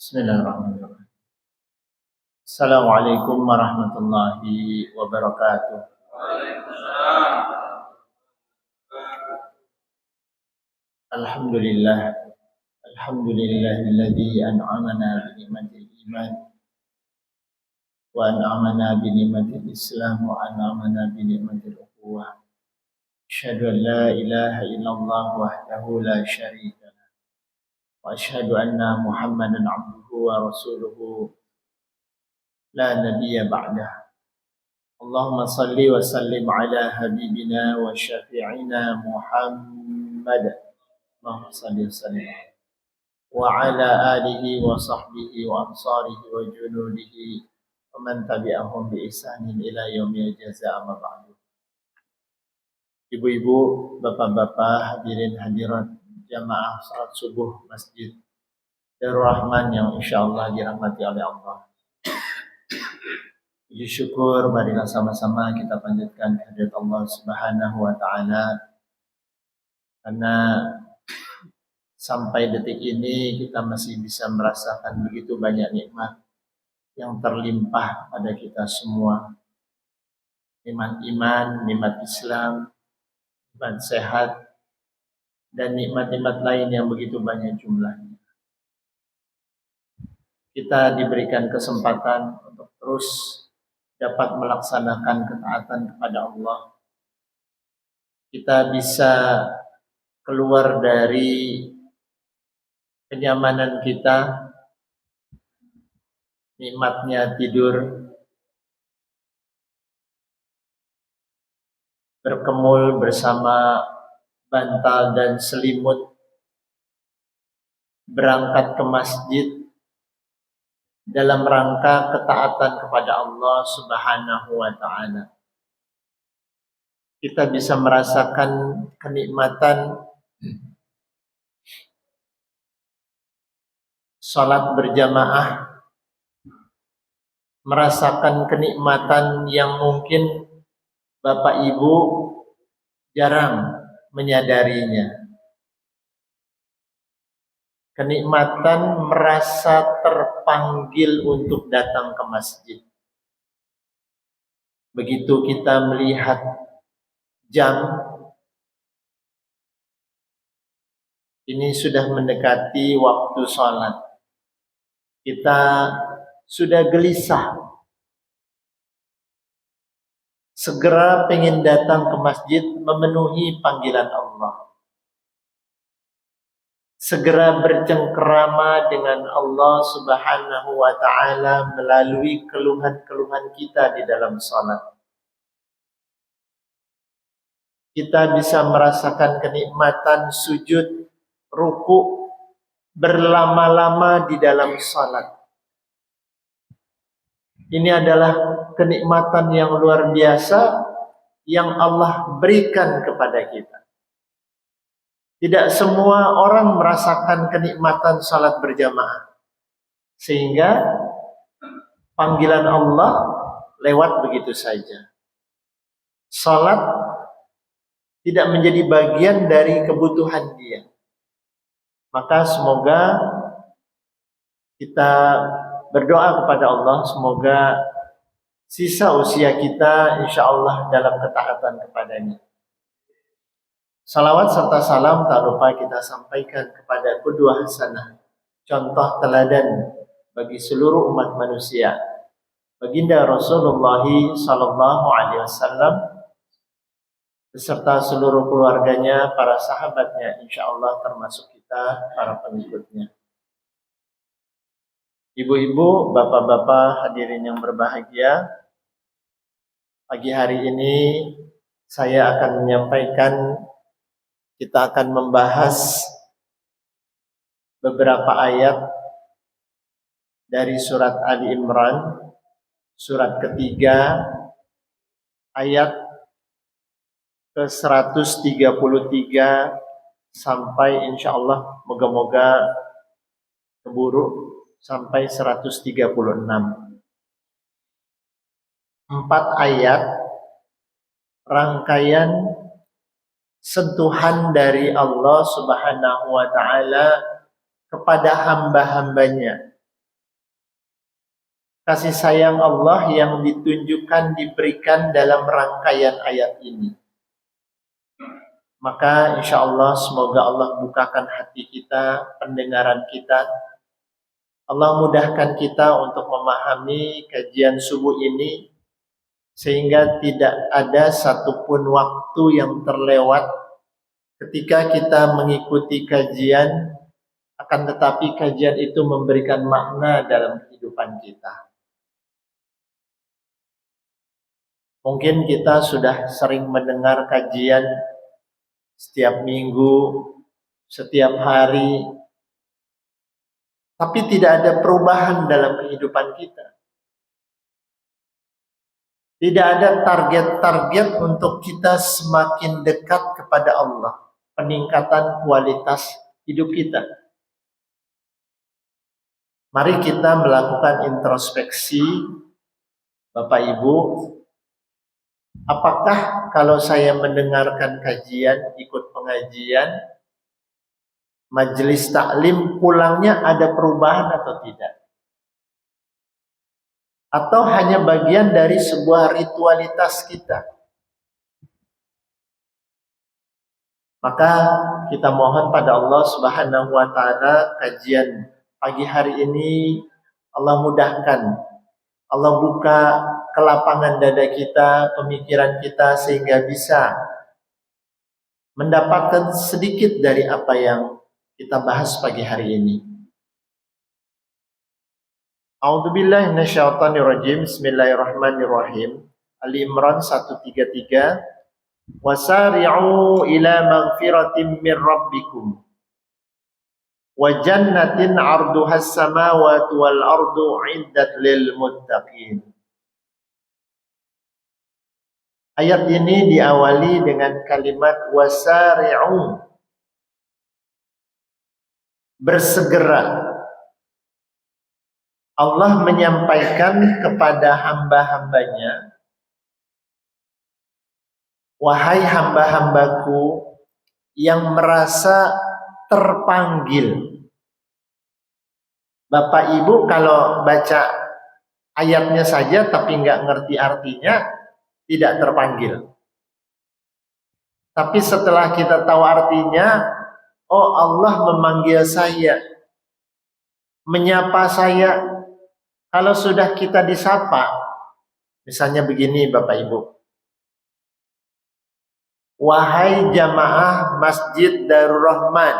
Bismillahirrahmanirrahim. Assalamualaikum warahmatullahi wabarakatuh. Alhamdulillah. Alhamdulillahilladzi an'amana bi ni'matil iman wa an'amana bi ni'matil islam wa an'amana bi ni'matil ukhuwah. Asyhadu an la ilaha illallah wahdahu la syarika lah. Wa asyhadu anna Muhammadan 'abduhu wa rasuluhu la nabiyya ba'dah. Allahumma salli wa sallim ala habibina wa syafi'ina Muhammad. Allahumma salli wa sallim wa ala alihi wa sahbihi wa ansarihi wa junudihi wa man tabi'ahum bi ihsanin ila yaumil jazaa amma ba'du. Ibu-ibu, bapak-bapak, hadirin hadirat jamaah salat subuh Masjid Darul Rahman yang insyaallah dirahmati oleh Allah. Puji syukur marilah sama-sama kita panjatkan kehadirat Allah Subhanahu wa taala, karena sampai detik ini kita masih bisa merasakan begitu banyak nikmat yang terlimpah pada kita semua. Nikmat iman, nikmat Islam, nikmat sehat, dan nikmat-nikmat lain yang begitu banyak jumlahnya. Kita diberikan kesempatan untuk terus dapat melaksanakan ketaatan kepada Allah. Kita bisa keluar dari kenyamanan kita, nikmatnya tidur, berkemul bersama bantal dan selimut, berangkat ke masjid dalam rangka ketaatan kepada Allah Subhanahu wa taala. Kita bisa merasakan kenikmatan salat berjamaah, merasakan kenikmatan yang mungkin Bapak Ibu jarang menyadarinya. Kenikmatan merasa terpanggil untuk datang ke masjid. Begitu kita melihat jam, ini sudah mendekati waktu sholat. Kita sudah gelisah, segera pengen datang ke masjid memenuhi panggilan Allah. Segera bercengkerama dengan Allah Subhanahu wa taala melalui keluhan-keluhan kita di dalam salat. Kita bisa merasakan kenikmatan sujud, ruku, berlama-lama di dalam salat. Ini adalah kenikmatan yang luar biasa yang Allah berikan kepada kita. Tidak semua orang merasakan kenikmatan salat berjamaah, sehingga panggilan Allah lewat begitu saja. Salat tidak menjadi bagian dari kebutuhan dia. Maka semoga kita berdoa kepada Allah, semoga sisa usia kita insyaallah dalam ketaatan kepadanya. Salawat serta salam tak lupa kita sampaikan kepada qudwah hasanah, contoh teladan bagi seluruh umat manusia, baginda Rasulullah sallallahu alaihi wasallam beserta seluruh keluarganya, para sahabatnya, insyaallah termasuk kita para pengikutnya. Ibu-ibu, bapak-bapak, hadirin yang berbahagia, pagi hari ini saya akan menyampaikan, kita akan membahas beberapa ayat dari surat Ali Imran, surat ketiga, ayat ke-133 sampai insyaallah moga-moga keburu sampai 136. 4 ayat rangkaian sentuhan dari Allah Subhanahu wa taala kepada hamba-hambanya kasih sayang Allah yang ditunjukkan, diberikan dalam rangkaian ayat ini. Maka insya Allah semoga Allah bukakan hati kita, pendengaran kita. Allah mudahkan kita untuk memahami kajian subuh ini, sehingga tidak ada satupun waktu yang terlewat ketika kita mengikuti kajian, akan tetapi kajian itu memberikan makna dalam kehidupan kita. Mungkin kita sudah sering mendengar kajian setiap minggu, setiap hari, tapi tidak ada perubahan dalam kehidupan kita. Tidak ada target-target untuk kita semakin dekat kepada Allah, peningkatan kualitas hidup kita. Mari kita melakukan introspeksi, Bapak Ibu. Apakah kalau saya mendengarkan kajian, ikut pengajian, majelis taklim, pulangnya ada perubahan atau tidak? Atau hanya bagian dari sebuah ritualitas kita? Maka kita mohon pada Allah Subhanahu wa Ta'ala, kajian pagi hari ini Allah mudahkan, Allah buka kelapangan dada kita, pemikiran kita, sehingga bisa mendapatkan sedikit dari apa yang kita bahas pagi hari ini. A'udzubillahi minasyaitonirrajim. Bismillahirrahmanirrahim. Ali Imran 133. Wasari'u ila maghfiratin min rabbikum wa jannatin 'arduhas samawati wal ardu 'iddat lil muttaqin. Ayat ini diawali dengan kalimat wasari'u, bersegera. Allah menyampaikan kepada hamba-hambanya, wahai hamba-hambaku yang merasa terpanggil. Bapak Ibu kalau baca ayatnya saja tapi nggak ngerti artinya, tidak terpanggil. Tapi setelah kita tahu artinya, oh Allah memanggil saya, menyapa saya. Kalau sudah kita disapa, misalnya begini Bapak Ibu, wahai jamaah Masjid Darur Rahman.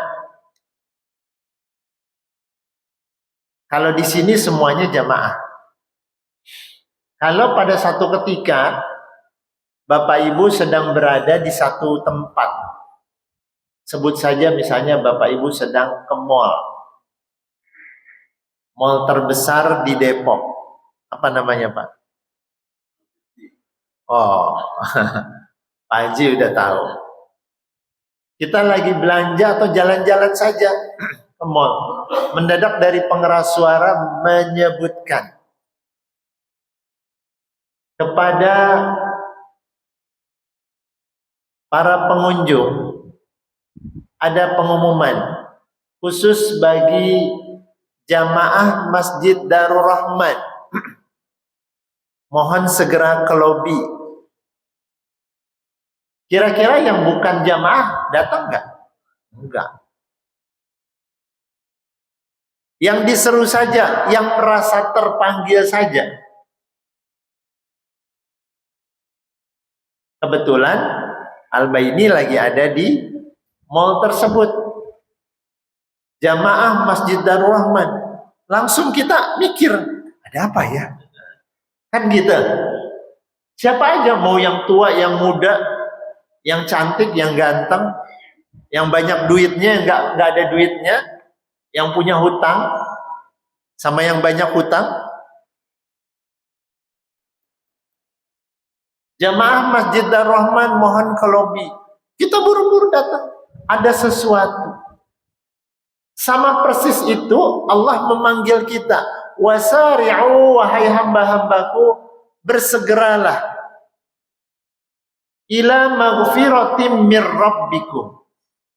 Kalau di sini semuanya jamaah. Kalau pada satu ketika Bapak Ibu sedang berada di satu tempat, sebut saja misalnya Bapak Ibu sedang ke mall terbesar di Depok. Apa namanya Pak? Oh, Pak Haji udah tahu. Kita lagi belanja atau jalan-jalan saja ke mall. Mendadak dari pengeras suara menyebutkan kepada para pengunjung, ada pengumuman khusus bagi jamaah Masjid Darur Rahman. Mohon segera ke lobi. Kira-kira yang bukan jamaah datang nggak? Enggak. Yang diseru saja, yang merasa terpanggil saja. Kebetulan Al-Baini lagi ada di mall tersebut. Jamaah Masjid Darur Rahman. Langsung kita mikir, ada apa ya? Kan gitu. Siapa aja, mau yang tua, yang muda, yang cantik, yang ganteng, yang banyak duitnya, nggak ada duitnya, yang punya hutang, sama yang banyak hutang. Jamaah Masjid Darur Rahman mohon ke lobi. Kita buru-buru datang. Ada sesuatu. Sama persis itu Allah memanggil kita. Wasari'u, wahai hamba-hambaku, bersegeralah. Ila maghfiratim mir rabbikum,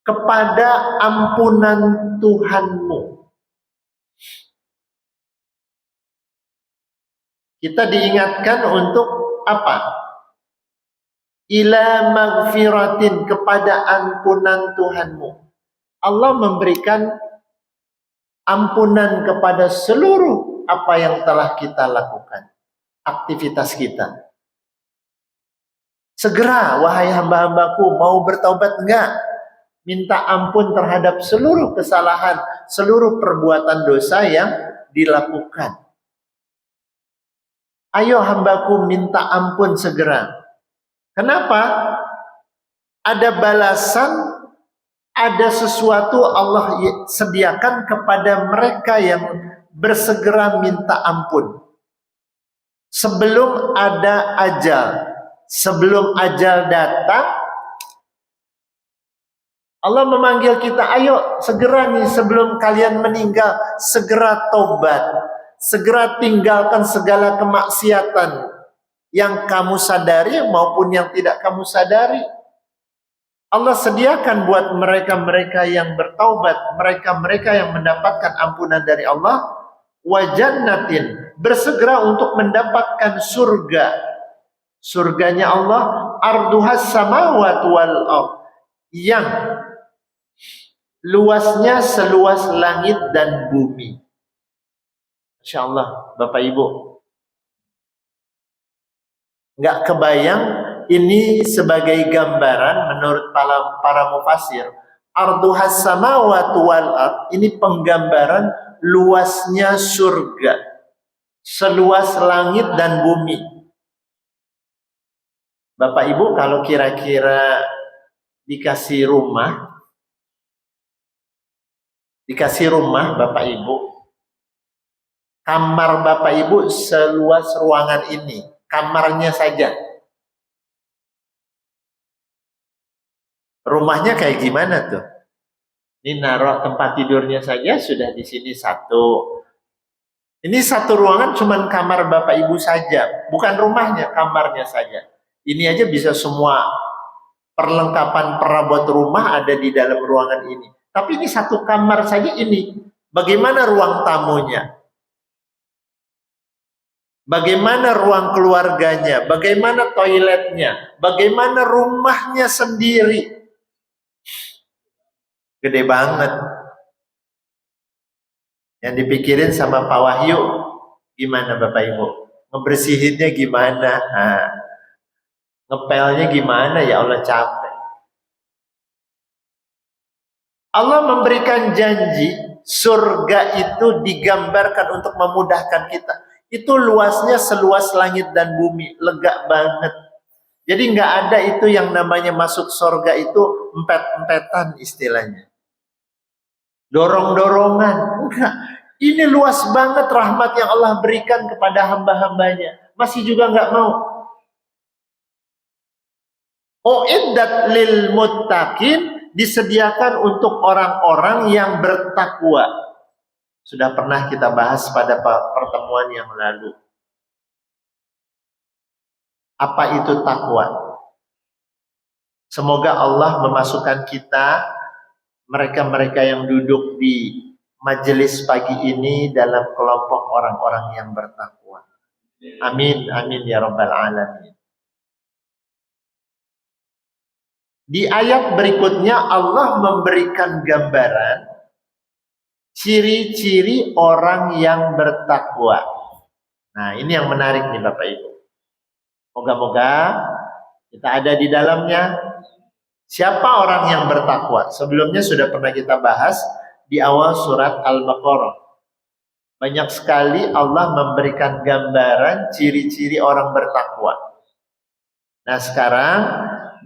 kepada ampunan Tuhanmu. Kita diingatkan untuk apa? Ila magfiratin, kepada ampunan Tuhanmu. Allah memberikan ampunan kepada seluruh apa yang telah kita lakukan, aktivitas kita. Segera, wahai hamba-hambaku, mau bertaubat enggak? Minta ampun terhadap seluruh kesalahan, seluruh perbuatan dosa yang dilakukan. Ayo hambaku, minta ampun segera. Kenapa? Ada balasan, ada sesuatu Allah sediakan kepada mereka yang bersegera minta ampun. Sebelum ada ajal, sebelum ajal datang, Allah memanggil kita, ayo segera nih sebelum kalian meninggal, segera tobat, segera tinggalkan segala kemaksiatan yang kamu sadari maupun yang tidak kamu sadari. Allah sediakan buat mereka-mereka yang bertaubat, mereka-mereka yang mendapatkan ampunan dari Allah, wa jannatin, bersegera untuk mendapatkan surga. Surganya Allah, arduhas samawati wal ardh, yang luasnya seluas langit dan bumi. Masya Allah, Bapak Ibu, nggak kebayang ini sebagai gambaran menurut para mufassir. Arduhas samawati wal ardh, ini penggambaran luasnya surga, seluas langit dan bumi. Bapak Ibu, kalau kira-kira dikasih rumah Bapak Ibu, kamar Bapak Ibu seluas ruangan ini, kamarnya saja. Rumahnya kayak gimana tuh? Ini naruh tempat tidurnya saja sudah di sini satu. Ini satu ruangan cuman kamar Bapak Ibu saja, bukan rumahnya, kamarnya saja. Ini aja bisa semua perlengkapan perabot rumah ada di dalam ruangan ini. Tapi ini satu kamar saja ini. Bagaimana ruang tamunya? Bagaimana ruang keluarganya? Bagaimana toiletnya? Bagaimana rumahnya sendiri? Gede banget. Yang dipikirin sama Pak Wahyu, gimana Bapak Ibu? Ngebersihinnya gimana? Nah, ngepelnya gimana? Ya Allah, capek. Allah memberikan janji, surga itu digambarkan untuk memudahkan kita. Itu luasnya seluas langit dan bumi, lega banget. Jadi nggak ada itu yang namanya masuk surga itu empet-empetan istilahnya. Dorong-dorongan, enggak. Ini luas banget rahmat yang Allah berikan kepada hamba-hambanya. Masih juga nggak mau. Uiddat lil muttaqin, disediakan untuk orang-orang yang bertakwa. Sudah pernah kita bahas pada pertemuan yang lalu. Apa itu takwa? Semoga Allah memasukkan kita, mereka-mereka yang duduk di majelis pagi ini, dalam kelompok orang-orang yang bertakwa. Amin, amin ya rabbal alamin. Di ayat berikutnya Allah memberikan gambaran ciri-ciri orang yang bertakwa. Nah, ini yang menarik nih Bapak Ibu. Moga-moga kita ada di dalamnya. Siapa orang yang bertakwa? Sebelumnya sudah pernah kita bahas di awal surat Al-Baqarah. Banyak sekali Allah memberikan gambaran ciri-ciri orang bertakwa. Nah, sekarang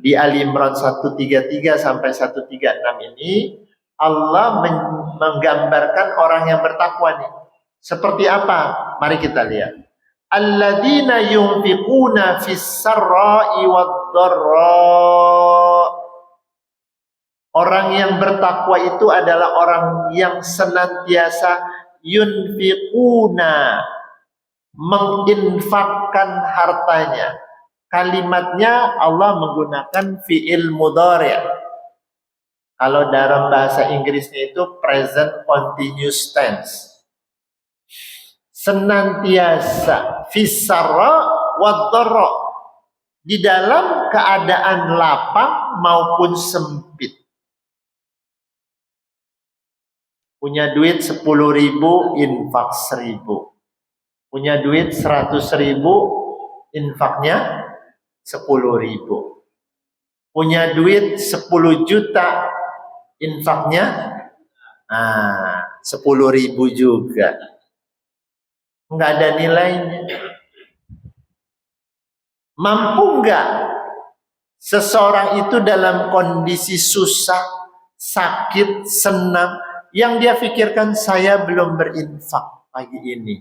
di Ali Imran 133 sampai 136 ini Allah menggambarkan orang yang bertakwa nih. Seperti apa? Mari kita lihat. Alladzina yunfiquna fis sarra'i wad-dharra. Orang yang bertakwa itu adalah orang yang senantiasa yunfiquna, menginfakkan hartanya. Kalimatnya Allah menggunakan fi'il mudhari'. Kalau dalam bahasa Inggrisnya itu present continuous tense. senantiasa fisarra wadharra, di dalam keadaan lapang maupun sempit. Punya duit 10.000, infak 1.000. Punya duit 100.000, infaknya 10.000. Punya duit 10 juta, infaknya 10.000 juga. Nggak ada nilainya. Mampu nggak seseorang itu dalam kondisi susah, sakit, senang, yang dia pikirkan saya belum berinfak pagi ini.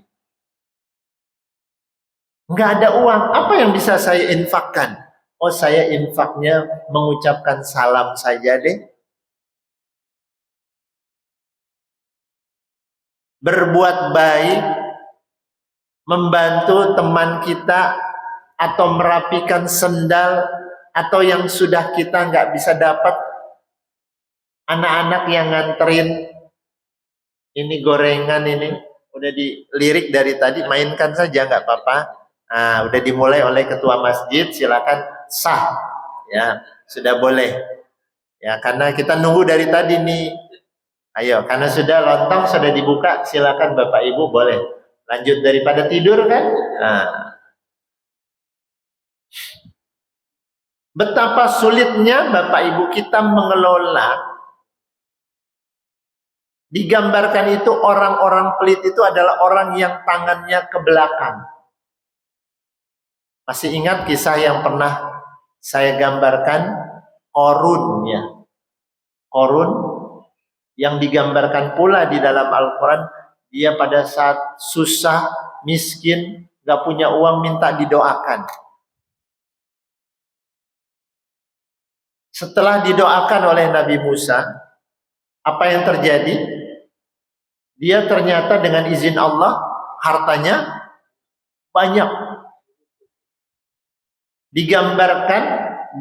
Nggak ada uang, apa yang bisa saya infakkan? Oh, saya infaknya mengucapkan salam saja deh. Berbuat baik, membantu teman kita, atau merapikan sendal, atau yang sudah kita nggak bisa dapat, anak-anak yang nganterin ini gorengan ini, udah dilirik dari tadi, mainkan saja nggak apa-apa. Udah dimulai oleh ketua masjid, silakan sah, ya sudah boleh, ya karena kita nunggu dari tadi nih. Ayo, karena sudah lontong sudah dibuka, silakan bapak ibu boleh lanjut daripada tidur kan. Betapa sulitnya bapak ibu kita mengelola. Digambarkan itu orang-orang pelit itu adalah orang yang tangannya ke belakang. Masih ingat kisah yang pernah saya gambarkan, Qorun ya. Qorun yang digambarkan pula di dalam Al-Quran, dia pada saat susah, miskin, gak punya uang, minta didoakan. Setelah didoakan oleh Nabi Musa, apa yang terjadi? Dia ternyata dengan izin Allah, hartanya banyak. Digambarkan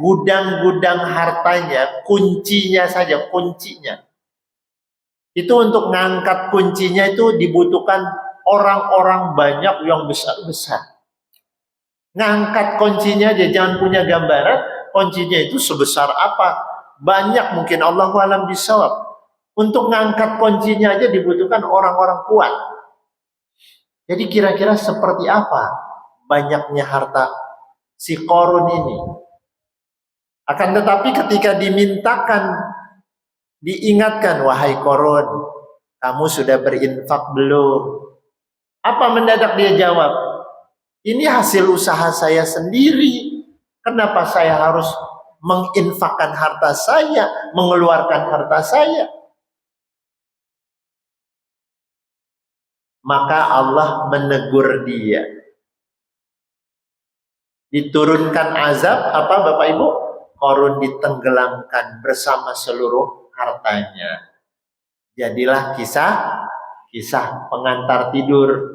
gudang-gudang hartanya, kuncinya saja, kuncinya. Itu untuk ngangkat kuncinya itu dibutuhkan orang-orang banyak yang besar-besar. Ngangkat kuncinya aja, jangan punya gambaran kuncinya itu sebesar apa. Banyak, mungkin Allahu a'lam bishawab. Untuk ngangkat kuncinya aja dibutuhkan orang-orang kuat. Jadi kira-kira seperti apa banyaknya harta si Qorun ini. Akan tetapi ketika dimintakan, diingatkan, wahai Qorun, kamu sudah berinfak belum? Apa mendadak dia jawab? Ini hasil usaha saya sendiri. Kenapa saya harus menginfakkan harta saya, mengeluarkan harta saya? Maka Allah menegur dia. Diturunkan azab, apa Bapak Ibu? Qorun ditenggelamkan bersama seluruh hartanya. Jadilah kisah pengantar tidur.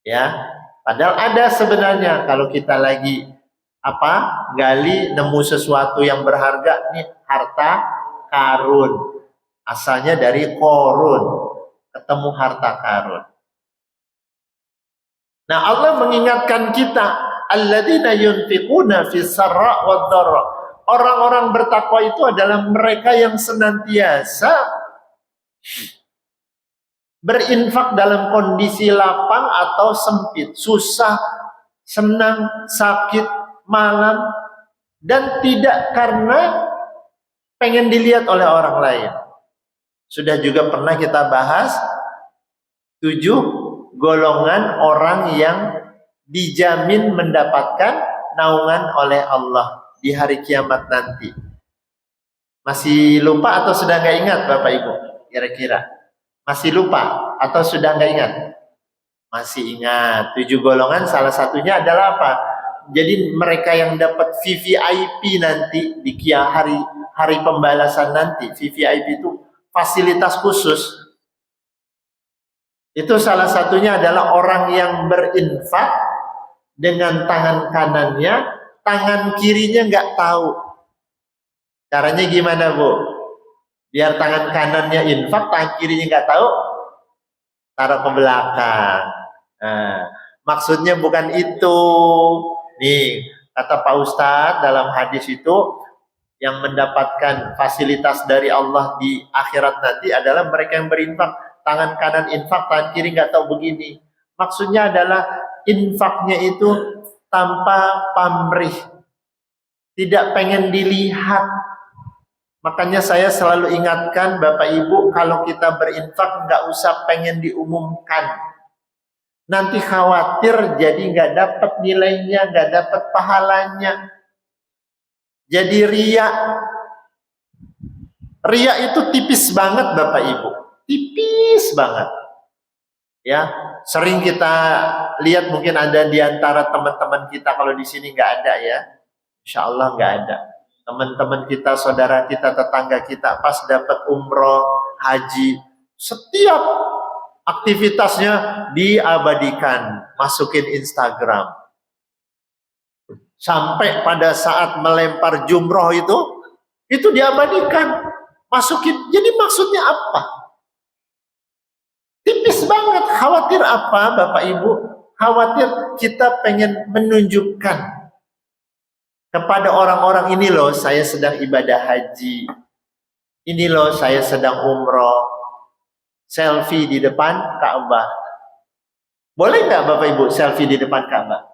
Ya, padahal ada sebenarnya kalau kita lagi gali nemu sesuatu yang berharga, nih harta karun. Asalnya dari Qorun. Ketemu harta karun. Nah, Allah mengingatkan kita, alladzina yunfiquna fis sarra wad dharra. Orang-orang bertakwa itu adalah mereka yang senantiasa berinfak dalam kondisi lapang atau sempit, susah, senang, sakit, malam, dan tidak karena pengen dilihat oleh orang lain. Sudah juga pernah kita bahas 7 golongan orang yang dijamin mendapatkan naungan oleh Allah di hari kiamat nanti. Masih lupa atau sudah nggak ingat Bapak Ibu? Kira-kira masih lupa atau sudah nggak ingat? Masih ingat. 7 golongan, salah satunya adalah apa? Jadi mereka yang dapat VVIP nanti di hari pembalasan nanti. VVIP itu fasilitas khusus. Itu salah satunya adalah orang yang berinfak dengan tangan kanannya, tangan kirinya nggak tahu. Caranya gimana, Bu? Biar tangan kanannya infak, tangan kirinya nggak tahu, taruh ke belakang. Nah, maksudnya bukan itu. Nih, kata Pak Ustadz dalam hadis itu, yang mendapatkan fasilitas dari Allah di akhirat nanti adalah mereka yang berinfak. Tangan kanan infak, tangan kiri nggak tahu begini. Maksudnya adalah infaknya itu tanpa pamrih, tidak pengen dilihat. Makanya saya selalu ingatkan Bapak Ibu, kalau kita berinfak nggak usah pengen diumumkan. Nanti khawatir jadi nggak dapat nilainya, nggak dapat pahalanya. Jadi ria. Ria itu tipis banget Bapak Ibu. Tipis banget. Ya, sering kita lihat, mungkin ada di antara teman-teman kita, kalau di sini nggak ada ya. Insya Allah nggak ada. Teman-teman kita, saudara kita, tetangga kita pas dapat umroh, haji, setiap aktivitasnya diabadikan, masukin Instagram. Sampai pada saat melempar jumroh itu diabadikan, masukin. Jadi maksudnya apa? Tipis banget. Khawatir apa Bapak Ibu? Khawatir kita pengen menunjukkan kepada orang-orang, ini loh saya sedang ibadah haji, ini loh saya sedang umroh, selfie di depan Ka'bah. Boleh nggak Bapak Ibu selfie di depan Ka'bah?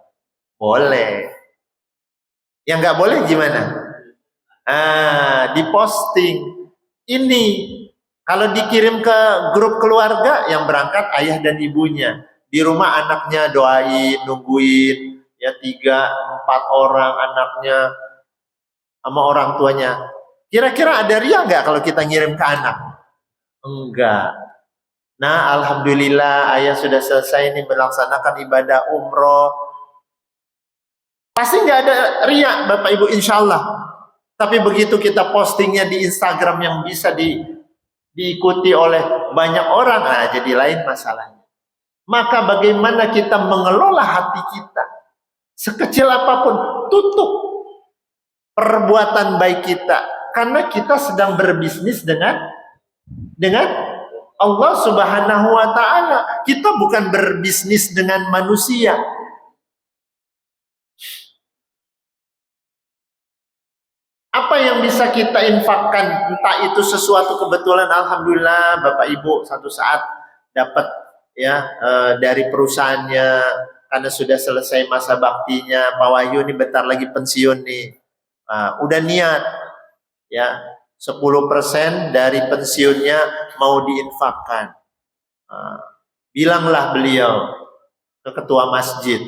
Boleh. Yang nggak boleh gimana? Diposting. Ini kalau dikirim ke grup keluarga, yang berangkat ayah dan ibunya, di rumah anaknya doain, nungguin, ya 3-4 orang anaknya sama orang tuanya. Kira-kira ada ria nggak kalau kita ngirim ke anak? Enggak. Nah, alhamdulillah ayah sudah selesai nih melaksanakan ibadah umroh. Pasti nggak ada ria Bapak Ibu, insya Allah. Tapi begitu kita postingnya di Instagram yang bisa diikuti oleh banyak orang, jadi lain masalahnya. Maka bagaimana kita mengelola hati kita? Sekecil apapun, tutup perbuatan baik kita. Karena kita sedang berbisnis dengan Allah Subhanahu wa Ta'ala. Kita bukan berbisnis dengan manusia. Apa yang bisa kita infakkan? Entah itu sesuatu kebetulan, alhamdulillah Bapak Ibu satu saat dapat ya dari perusahaannya, karena sudah selesai masa baktinya. Pak Wahyu ini bentar lagi pensiun nih. Udah niat ya 10% dari pensiunnya mau diinfakkan. Bilanglah beliau ke ketua masjid.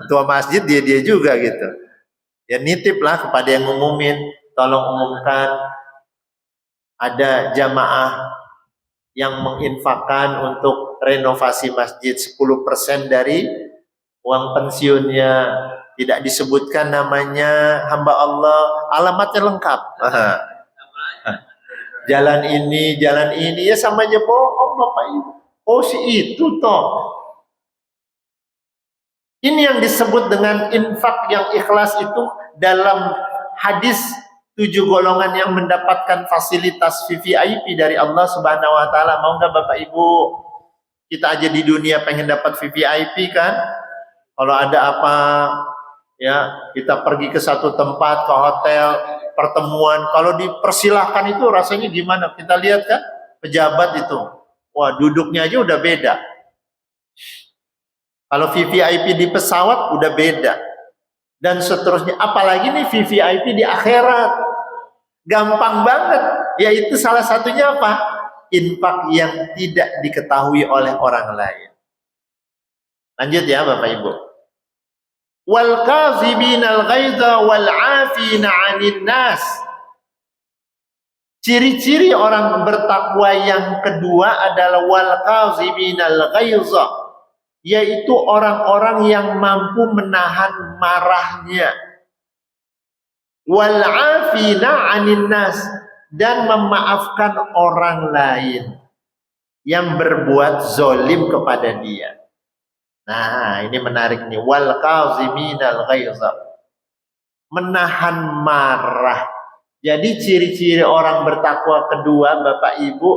Ketua masjid dia juga gitu. Ya nitiplah kepada yang ngumumin, tolong umumkan ada jamaah yang menginfakkan untuk renovasi masjid 10% dari uang pensiunnya. Tidak disebutkan namanya, hamba Allah, alamatnya lengkap. Jalan ini, ya sama aja bohong Bapak Ibu. Oh si itu toh. Ini yang disebut dengan infak yang ikhlas itu dalam hadis 7 golongan yang mendapatkan fasilitas VVIP dari Allah Subhanahu wa Ta'ala. Mau nggak Bapak Ibu? Kita aja di dunia pengen dapat VVIP kan? Kalau ada apa ya, kita pergi ke satu tempat, ke hotel, pertemuan, kalau dipersilahkan itu rasanya gimana? Kita lihat kan pejabat itu, wah duduknya aja udah beda. Kalau VVIP di pesawat udah beda. Dan seterusnya. Apalagi nih VVIP di akhirat. Gampang banget. Yaitu salah satunya apa? Infak yang tidak diketahui oleh orang lain. Lanjut ya Bapak Ibu. Wal kazibinal ghaidha wal 'afina 'anil nas. Ciri-ciri orang bertakwa yang kedua adalah wal kazibinal ghaidha, yaitu orang-orang yang mampu menahan marahnya. Wal 'afina 'anil nas, dan memaafkan orang lain yang berbuat zolim kepada dia. Nah, ini menarik nih, wal kaziminal ghaidha, menahan marah. Jadi ciri-ciri orang bertakwa kedua Bapak Ibu,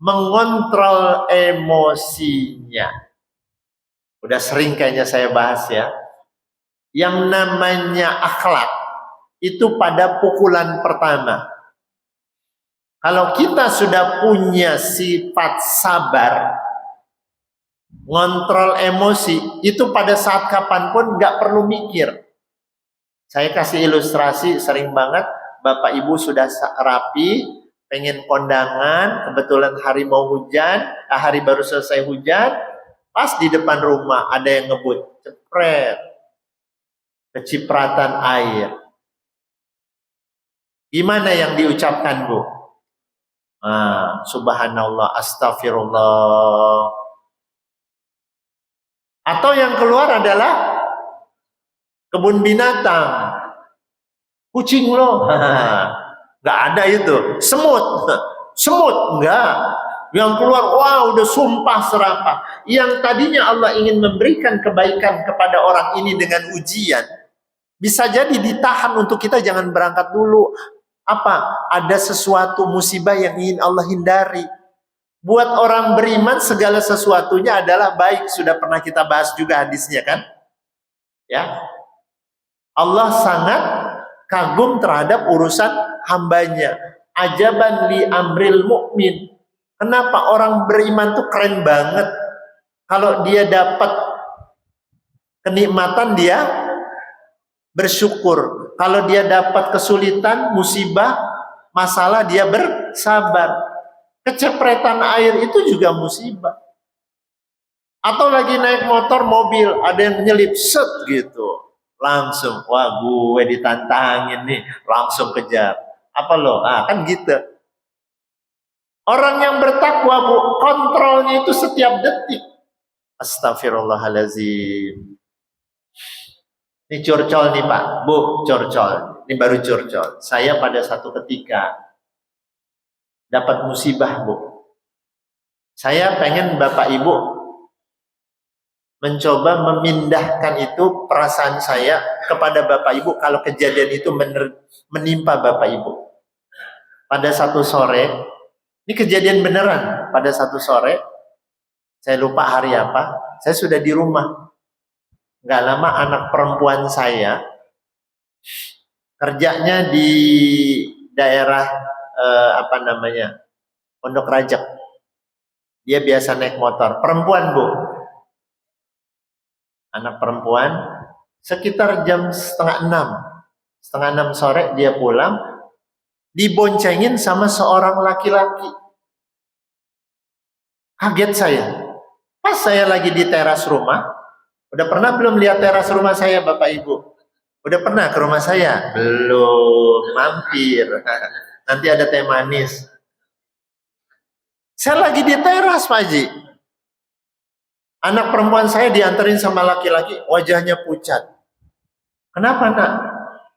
mengontrol emosinya. Udah sering kayaknya saya bahas ya. Yang namanya akhlak itu pada pukulan pertama. Kalau kita sudah punya sifat sabar, ngontrol emosi, itu pada saat kapanpun nggak perlu mikir. Saya kasih ilustrasi sering banget, Bapak Ibu sudah rapi, pengen kondangan, kebetulan hari mau hujan, hari baru selesai hujan, pas di depan rumah ada yang ngebut, cepret, kecipratan air. Gimana yang diucapkan, Bu? Subhanallah, astagfirullah. Atau yang keluar adalah kebun binatang, kucing loh, nggak ada itu. Semut enggak. Yang keluar, wah udah sumpah serapah. Yang tadinya Allah ingin memberikan kebaikan kepada orang ini dengan ujian, bisa jadi ditahan untuk kita jangan berangkat dulu. Apa? Ada sesuatu musibah yang ingin Allah hindari. Buat orang beriman segala sesuatunya adalah baik. Sudah pernah kita bahas juga hadisnya kan? Ya. Allah sangat kagum terhadap urusan hambanya. Ajaban li amril mu'min. Kenapa orang beriman tuh keren banget? Kalau dia dapat kenikmatan dia bersyukur. Kalau dia dapat kesulitan, musibah, masalah, dia bersabar. Kecepretan air itu juga musibah. Atau lagi naik motor, mobil, ada yang nyelip, set gitu. Langsung, wah gue ditantangin nih, langsung kejar. Apa lo? Kan gitu. Orang yang bertakwa, Bu, kontrolnya itu setiap detik. Astagfirullahaladzim. Ini curcol nih Pak, Bu, curcol. Ini baru curcol. Saya pada satu ketika dapat musibah, Bu. Saya pengen Bapak Ibu mencoba memindahkan itu perasaan saya kepada Bapak Ibu kalau kejadian itu menimpa Bapak Ibu. Pada satu sore, ini kejadian beneran. Pada satu sore, saya lupa hari apa, saya sudah di rumah. Nggak lama anak perempuan saya kerjanya di daerah Pondok Rajak. Dia biasa naik motor, perempuan Bu, anak perempuan. Sekitar jam setengah 6 sore dia pulang, diboncengin sama seorang laki-laki. Kaget saya. Pas saya lagi di teras rumah. Udah pernah belum lihat teras rumah saya Bapak Ibu? Udah pernah ke rumah saya? Belum, mampir. Nanti ada teh manis. Saya lagi di teras Pak Haji. Anak perempuan saya dianterin sama laki-laki, wajahnya pucat. Kenapa nak?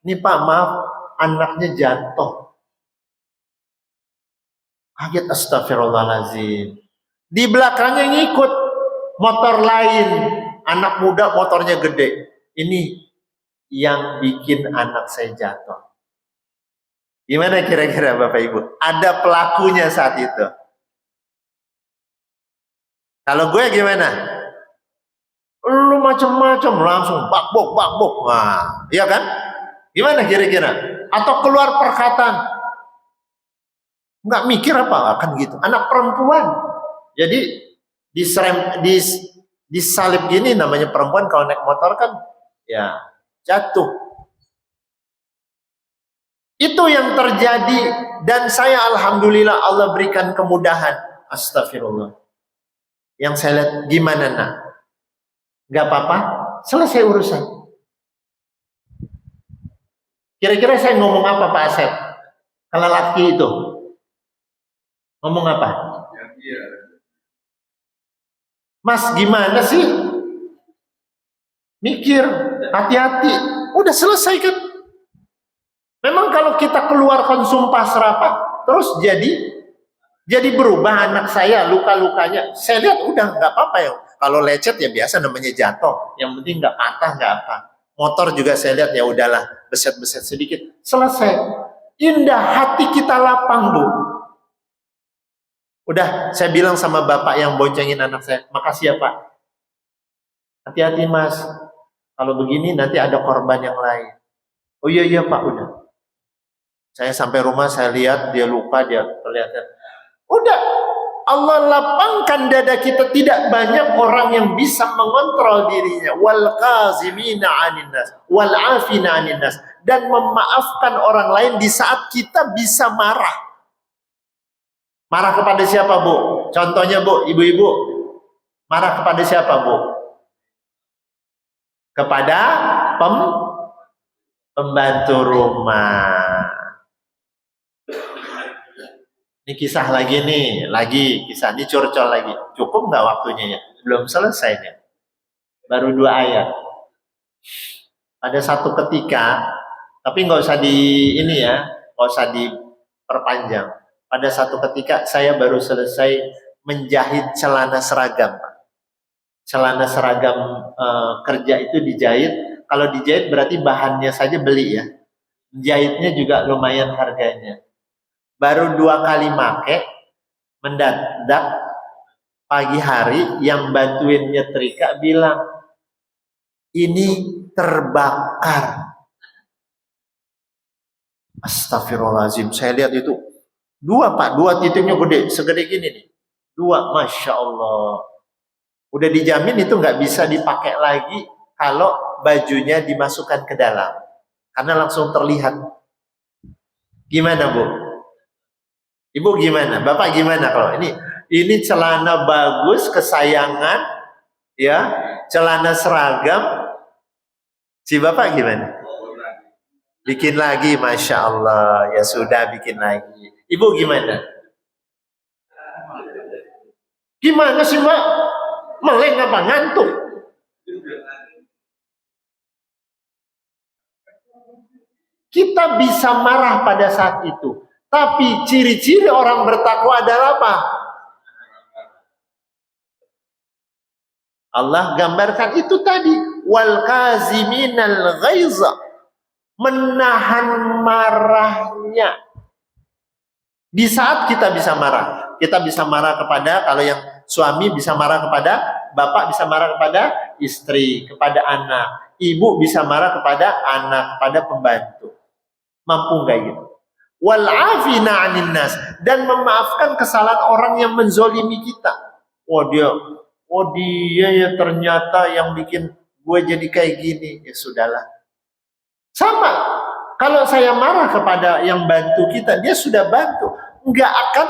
Ini Pak, maaf, anaknya jatuh. Kaget, astagfirullahaladzim. Di belakangnya ngikut motor lain. Anak muda motornya gede. Ini yang bikin anak saya jatuh. Gimana kira-kira Bapak Ibu? Ada pelakunya saat itu. Kalau gue gimana? Lu macam-macam langsung bakbok. Nah, iya kan? Gimana kira-kira? Atau keluar perkataan. Nggak mikir apa? Kan gitu. Anak perempuan. Jadi disalip gini, namanya perempuan kalau naik motor kan ya jatuh. Itu yang terjadi dan saya alhamdulillah Allah berikan kemudahan. Astagfirullah. Yang saya lihat gimana nak? Gak apa-apa, selesai urusan. Kira-kira saya ngomong apa Pak Asep? Kalau laki itu ngomong apa? Mas gimana sih? Mikir, hati-hati. Udah selesai kan? Memang kalau kita keluarkan sumpah serapah, terus jadi berubah anak saya, luka-lukanya. Saya lihat udah nggak apa-apa ya. Kalau lecet ya biasa namanya jatuh. Yang penting nggak patah, nggak apa. Motor juga saya lihat ya udahlah, beset-beset sedikit. Selesai. Indah, hati kita lapang Bu. Udah, saya bilang sama bapak yang boncengin anak saya, makasih ya Pak. Hati-hati mas, kalau begini nanti ada korban yang lain. Oh iya iya Pak, udah. Saya sampai rumah, saya lihat dia luka, dia kelihatan. Udah, Allah lapangkan dada kita. Tidak banyak orang yang bisa mengontrol dirinya. Wal qazimina 'anil nas, wal 'afina 'anil nas, dan memaafkan orang lain di saat kita bisa marah. Marah kepada siapa, Bu? Contohnya, Bu, ibu-ibu. Marah kepada siapa, Bu? Kepada pembantu rumah. Ini kisah lagi nih, kisah ini curcol lagi. Cukup nggak waktunya ya? Belum selesai nih. Baru 2 ayat. Ada satu ketika, tapi nggak usah nggak usah diperpanjang. Pada satu ketika saya baru selesai menjahit celana seragam. Celana seragam kerja itu dijahit. Kalau dijahit berarti bahannya saja beli ya. Jahitnya juga lumayan harganya. Baru 2 kali make, mendadak pagi hari yang bantuin nyetrika bilang, ini terbakar. Astagfirullahaladzim, saya lihat itu 2 Pak, 2 titiknya gede, segede gini nih. 2, Masya Allah. Udah dijamin itu nggak bisa dipakai lagi kalau bajunya dimasukkan ke dalam, karena langsung terlihat. Gimana Bu? Ibu gimana? Bapak gimana kalau ini celana bagus, kesayangan, ya, celana seragam. Si Bapak gimana? Bikin lagi, Masya Allah. Ya sudah, bikin lagi. Ibu gimana? Gimana sih Mbak? Meleng apa? Ngantuk? Kita bisa marah pada saat itu. Tapi ciri-ciri orang bertakwa adalah apa? Allah gambarkan itu tadi, wal kaziminal ghaiza, menahan marahnya. Di saat kita bisa marah, kita bisa marah kepada, kalau yang suami bisa marah kepada bapak, bisa marah kepada istri, kepada anak, ibu bisa marah kepada anak, kepada pembantu. Mampu nggak gitu? Wal afina 'anil nas, dan memaafkan kesalahan orang yang menzolimi kita. Oh dia ya ternyata yang bikin gue jadi kayak gini. Ya sudahlah. Sama, kalau saya marah kepada yang bantu kita, dia sudah bantu, nggak akan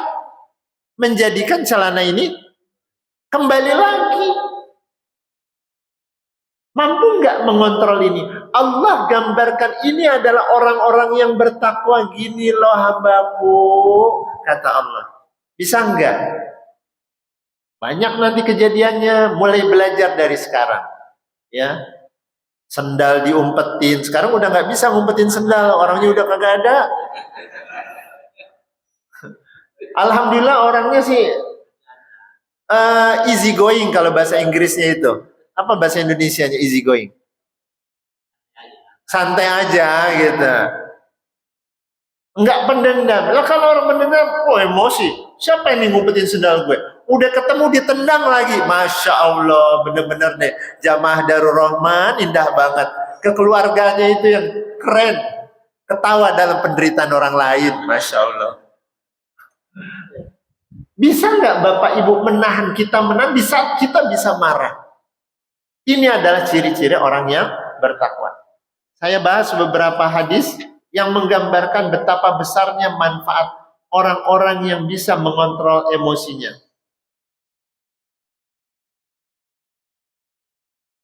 menjadikan celana ini kembali lagi. Mampu nggak mengontrol ini? Allah gambarkan ini adalah orang-orang yang bertakwa. Gini loh hambaku, kata Allah. Bisa nggak? Banyak nanti kejadiannya, mulai belajar dari sekarang. Ya, sendal diumpetin. Sekarang udah nggak bisa ngumpetin sendal, orangnya udah kagak ada. Alhamdulillah orangnya sih easy going kalau bahasa Inggrisnya itu. Apa bahasa Indonesianya easy going? Santai aja gitu. Enggak pendendam. Lah kalau orang pendendam, emosi. Siapa yang ngumpetin sendal gue? Udah ketemu ditendang lagi. Masya Allah, bener-bener deh. Jamaah Darul Rahman indah banget. Kekeluarganya itu yang keren. Ketawa dalam penderitaan orang lain. Masya Allah. Bisa nggak Bapak Ibu menahan kita di saat kita bisa marah? Ini adalah ciri-ciri orang yang bertakwa. Saya bahas beberapa hadis yang menggambarkan betapa besarnya manfaat orang-orang yang bisa mengontrol emosinya.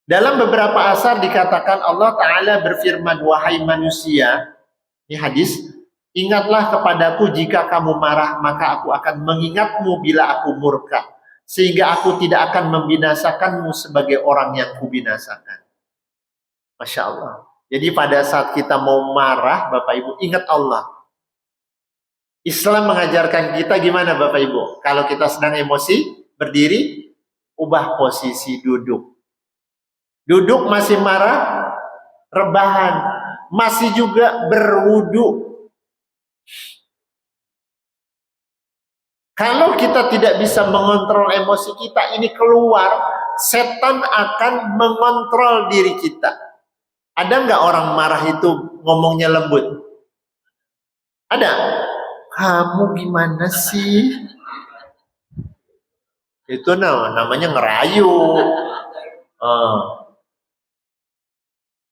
Dalam beberapa asar dikatakan Allah Ta'ala berfirman, wahai manusia, ini hadis, ingatlah kepadaku jika kamu marah, maka aku akan mengingatmu bila aku murka, sehingga aku tidak akan membinasakanmu sebagai orang yang kubinasakan. Masya Allah. Jadi pada saat kita mau marah, Bapak Ibu, ingat Allah. Islam mengajarkan kita gimana Bapak Ibu? Kalau kita sedang emosi, berdiri, ubah posisi duduk. Duduk masih marah, rebahan. Masih juga berwudu. Kalau kita tidak bisa mengontrol emosi kita, ini keluar, setan akan mengontrol diri kita. Ada nggak orang marah itu ngomongnya lembut? Ada. Kamu gimana sih? Itu namanya ngerayu.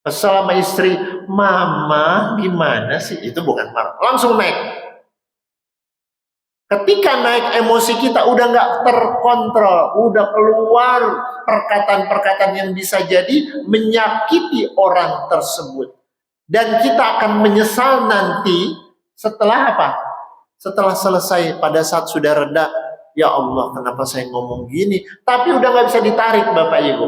Kesel sama istri, mama gimana sih? Itu bukan marah, langsung naik. Ketika naik emosi kita udah nggak terkontrol, udah keluar perkataan-perkataan yang bisa jadi menyakiti orang tersebut. Dan kita akan menyesal nanti setelah apa? Setelah selesai, pada saat sudah reda, ya Allah kenapa saya ngomong gini? Tapi udah nggak bisa ditarik Bapak Ibu.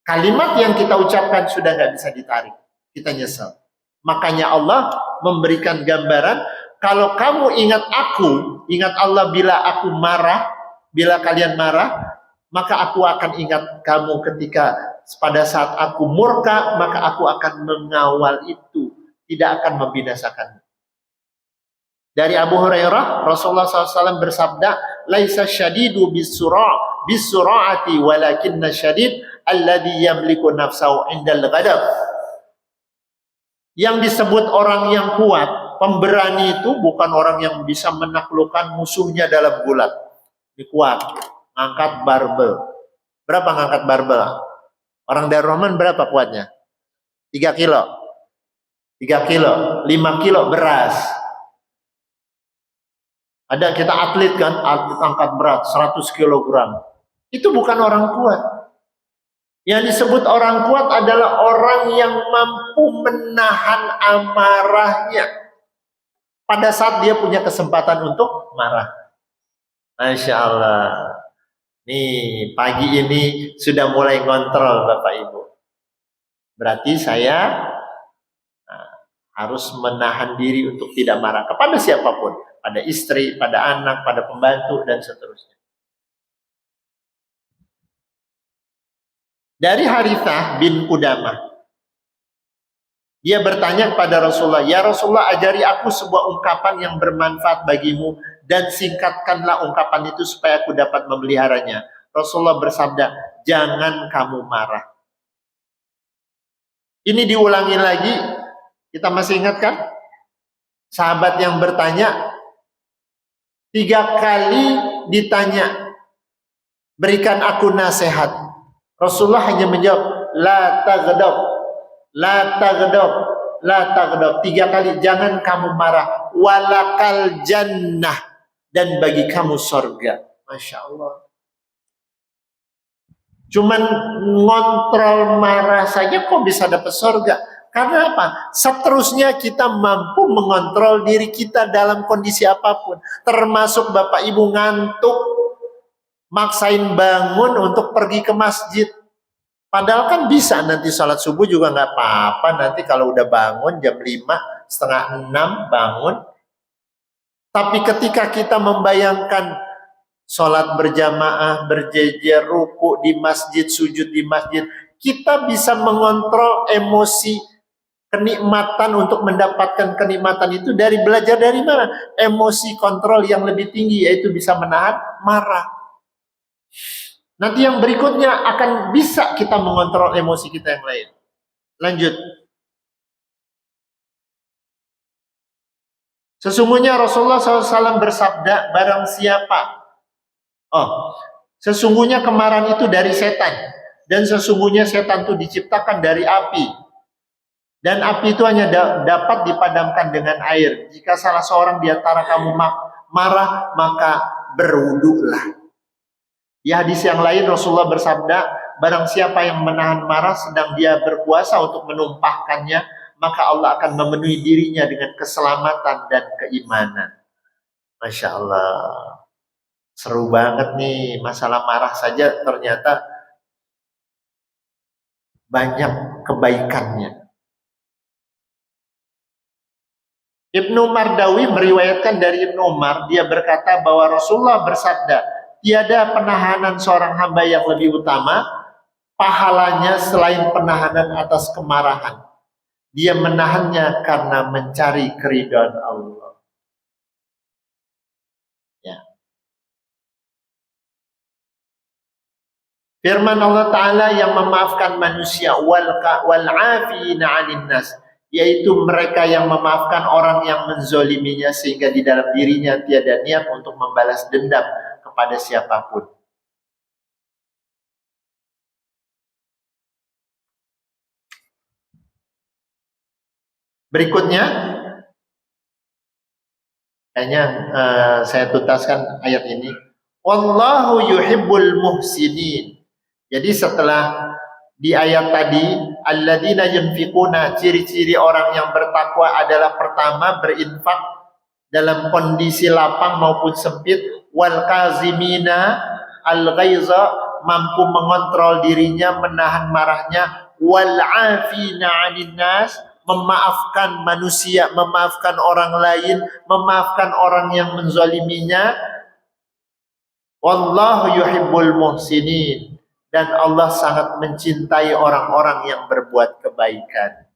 Kalimat yang kita ucapkan sudah nggak bisa ditarik. Kita nyesal. Makanya Allah memberikan gambaran, kalau kamu ingat aku, ingat Allah bila aku marah, bila kalian marah, maka aku akan ingat kamu ketika pada saat aku murka, maka aku akan mengawal itu, tidak akan membinasakanmu. Dari Abu Hurairah, Rasulullah SAW bersabda, "Laisa syadidu bisura'ati walakinna syadid alladhi yamliku nafsahu indal ghadab." Yang disebut orang yang kuat, pemberani itu bukan orang yang bisa menaklukkan musuhnya dalam gulat. Ini kuat, ngangkat barbel. Berapa ngangkat barbel? Orang dari Roman berapa kuatnya? 3 kilo. 3 kilo, 5 kilo beras. Ada kita atlet kan, atlet angkat berat 100 kg. Itu bukan orang kuat. Yang disebut orang kuat adalah orang yang mampu menahan amarahnya pada saat dia punya kesempatan untuk marah. Masya Allah. Nih, pagi ini sudah mulai ngontrol Bapak Ibu. Berarti saya harus menahan diri untuk tidak marah kepada siapapun. Pada istri, pada anak, pada pembantu, dan seterusnya. Dari Harithah bin Qudamah, dia bertanya kepada Rasulullah, "Ya Rasulullah, ajari aku sebuah ungkapan yang bermanfaat bagimu, dan singkatkanlah ungkapan itu supaya aku dapat memeliharanya." Rasulullah bersabda, "Jangan kamu marah." Ini diulangi lagi, kita masih ingat kan? Sahabat yang bertanya, 3 kali ditanya, "Berikan aku nasihat." Rasulullah hanya menjawab, "La taghdab, la taghdab, la taghdab." 3 kali, jangan kamu marah. Walakal jannah, dan bagi kamu surga. Masya Allah. Cuman ngontrol marah saja kok bisa dapat surga? Karena apa? Seterusnya kita mampu mengontrol diri kita dalam kondisi apapun. Termasuk Bapak Ibu ngantuk, maksain bangun untuk pergi ke masjid. Padahal kan bisa nanti sholat subuh juga nggak apa-apa. Nanti kalau udah bangun jam 5, setengah 6 bangun. Tapi ketika kita membayangkan sholat berjamaah, berjejer, ruku di masjid, sujud di masjid, kita bisa mengontrol emosi kenikmatan. Untuk mendapatkan kenikmatan itu dari belajar dari mana? Emosi kontrol yang lebih tinggi, yaitu bisa menahan marah. Nanti yang berikutnya akan bisa kita mengontrol emosi kita yang lain. Lanjut. Sesungguhnya Rasulullah SAW bersabda, barang siapa, sesungguhnya kemarahan itu dari setan, dan sesungguhnya setan itu diciptakan dari api, dan api itu hanya dapat dipadamkan dengan air. Jika salah seorang di antara kamu marah, maka berwudulah. Di hadis yang lain Rasulullah bersabda, barang siapa yang menahan marah sedang dia berpuasa untuk menumpahkannya, maka Allah akan memenuhi dirinya dengan keselamatan dan keimanan. Masya Allah. Seru banget nih, masalah marah saja ternyata banyak kebaikannya. Ibnu Mardawi meriwayatkan dari Ibnu Umar, dia berkata bahwa Rasulullah bersabda, tiada penahanan seorang hamba yang lebih utama pahalanya selain penahanan atas kemarahan. Dia menahannya karena mencari keridhaan Allah. Ya. Firman Allah Ta'ala yang memaafkan manusia, wal afina 'anil nas, yaitu mereka yang memaafkan orang yang menzoliminya sehingga di dalam dirinya tiada niat untuk membalas dendam kepada siapapun. Berikutnya, kayaknya saya tuntaskan ayat ini. Wallahu yuhibbul muhsinin. Jadi setelah di ayat tadi, alladzina yunfiquna, ciri-ciri orang yang bertakwa adalah pertama berinfak dalam kondisi lapang maupun sempit, wal kazimina al ghaiza, mampu mengontrol dirinya, menahan marahnya, wal afina 'anil nas, memaafkan manusia, memaafkan orang lain, memaafkan orang yang menzaliminya. Wallahu yuhibbul muhsinin, dan Allah sangat mencintai orang-orang yang berbuat kebaikan.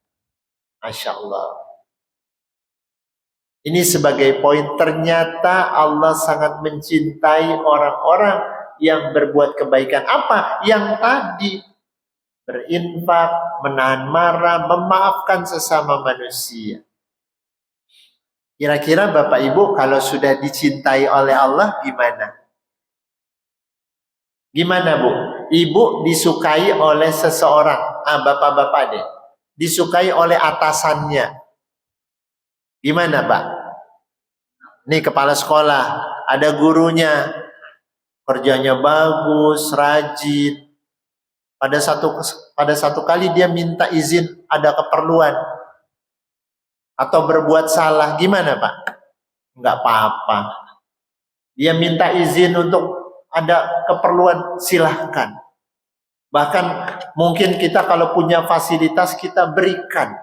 Masya Allah. Ini sebagai poin, ternyata Allah sangat mencintai orang-orang yang berbuat kebaikan. Apa? Yang tadi, berinfak, menahan marah, memaafkan sesama manusia. Kira-kira Bapak Ibu kalau sudah dicintai oleh Allah gimana? Gimana Bu? Ibu disukai oleh seseorang, bapak-bapak deh, disukai oleh atasannya. Gimana Pak? Nih kepala sekolah, ada gurunya, kerjanya bagus, rajin. Pada satu kali dia minta izin, ada keperluan atau berbuat salah, gimana Pak? Enggak apa-apa. Dia minta izin untuk ada keperluan, silahkan. Bahkan mungkin kita kalau punya fasilitas kita berikan.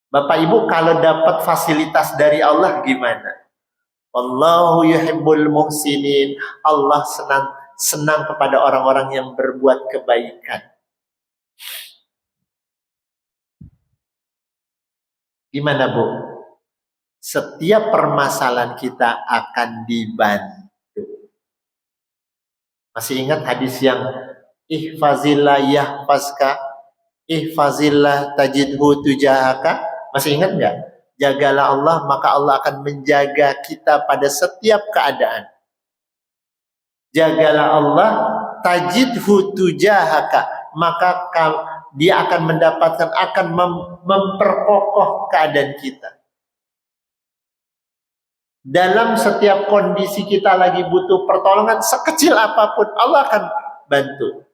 Bapak Ibu kalau dapat fasilitas dari Allah gimana? Wallahu yuhibbul muhsinin. Allah senang kepada orang-orang yang berbuat kebaikan. Gimana Bu? Setiap permasalahan kita akan dibantu. Masih ingat hadis yang ihfazillah yahfazka, ihfazillah tajidhu tujahaka? Masih ingat nggak? Jagalah Allah, maka Allah akan menjaga kita pada setiap keadaan. Jagalah Allah, tajidhu tujahaka, maka dia akan mendapatkan, akan memperkokoh keadaan kita. Dalam setiap kondisi kita lagi butuh pertolongan, sekecil apapun, Allah akan bantu.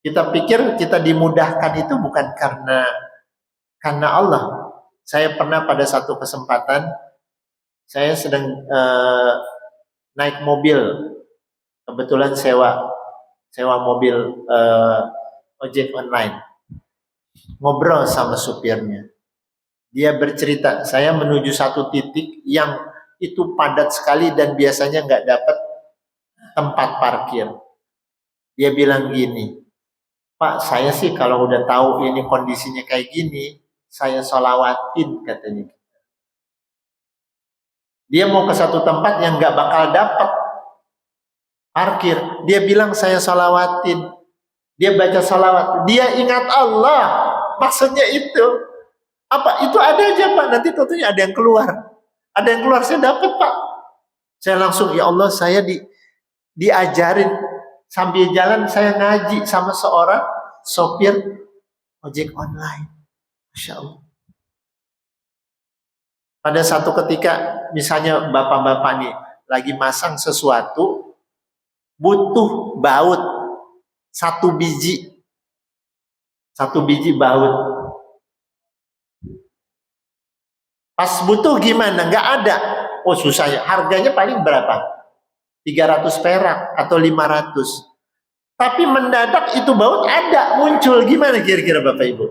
Kita pikir kita dimudahkan itu bukan karena Allah. Saya pernah pada satu kesempatan, saya sedang naik mobil, kebetulan sewa mobil ojek online. Ngobrol sama supirnya. Dia bercerita, saya menuju satu titik yang itu padat sekali dan biasanya nggak dapat tempat parkir. Dia bilang gini, Pak, saya sih kalau udah tahu ini kondisinya kayak gini, saya sholawatin katanya. Dia mau ke satu tempat yang nggak bakal dapat parkir. Dia bilang saya sholawatin. Dia baca sholawat. Dia ingat Allah. Maksudnya itu. Apa? Itu ada aja Pak. Nanti tentunya ada yang keluar. Ada yang keluar, saya dapat Pak. Saya langsung, ya Allah, saya diajarin sambil jalan saya ngaji sama seorang sopir ojek online. Masya Allah. Pada satu ketika, misalnya bapak-bapak nih lagi masang sesuatu, butuh baut satu biji baut. Pas butuh gimana? Nggak ada. Oh susah ya. Harganya paling berapa? 300 perak atau 500. Tapi mendadak itu baut ada, muncul. Gimana kira-kira Bapak Ibu?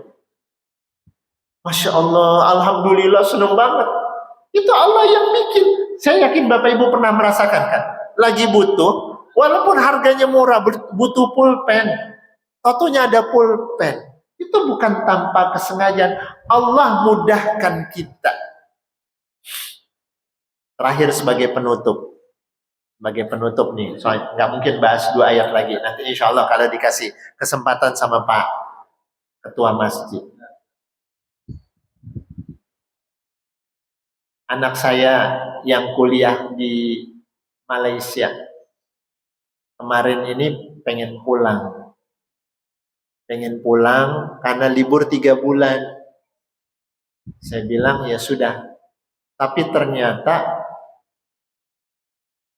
Masya Allah, Alhamdulillah, senang banget. Itu Allah yang bikin. Saya yakin Bapak Ibu pernah merasakan kan? Lagi butuh, walaupun harganya murah, butuh pulpen. Tentunya ada pulpen. Itu bukan tanpa kesengajaan. Allah mudahkan kita. Terakhir sebagai penutup. sebagai penutup nih. Soalnya nggak mungkin bahas 2 ayat lagi. Nanti insya Allah kalau dikasih kesempatan sama Pak Ketua Masjid. Anak saya yang kuliah di Malaysia kemarin ini pengen pulang karena libur 3 bulan. Saya bilang ya sudah, tapi ternyata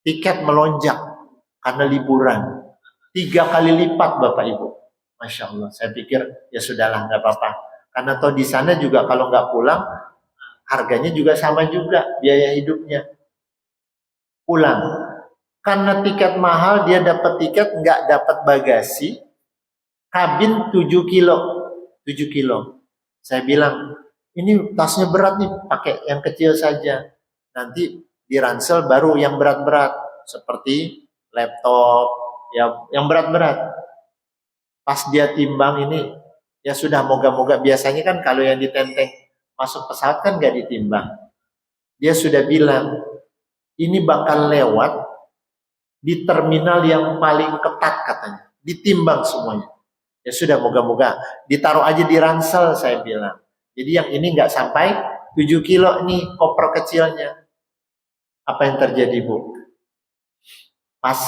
tiket melonjak karena liburan 3 kali lipat Bapak Ibu. Masya Allah, saya pikir ya sudahlah nggak apa-apa, karena toh di sana juga kalau nggak pulang harganya juga sama juga biaya hidupnya. Pulang karena tiket mahal, dia dapat tiket nggak dapat bagasi, kabin 7 kilo. Saya bilang ini tasnya berat nih, pakai yang kecil saja, nanti di ransel baru yang berat-berat seperti laptop ya, yang berat-berat. Pas dia timbang ini ya sudah, moga-moga, biasanya kan kalau yang ditenteng masuk pesawat kan nggak ditimbang. Dia sudah bilang ini bakal lewat di terminal yang paling ketat katanya, ditimbang semuanya. Ya sudah, moga-moga ditaruh aja di ransel, saya bilang. Jadi yang ini nggak sampai 7 kilo nih koper kecilnya. Apa yang terjadi Bu? Pas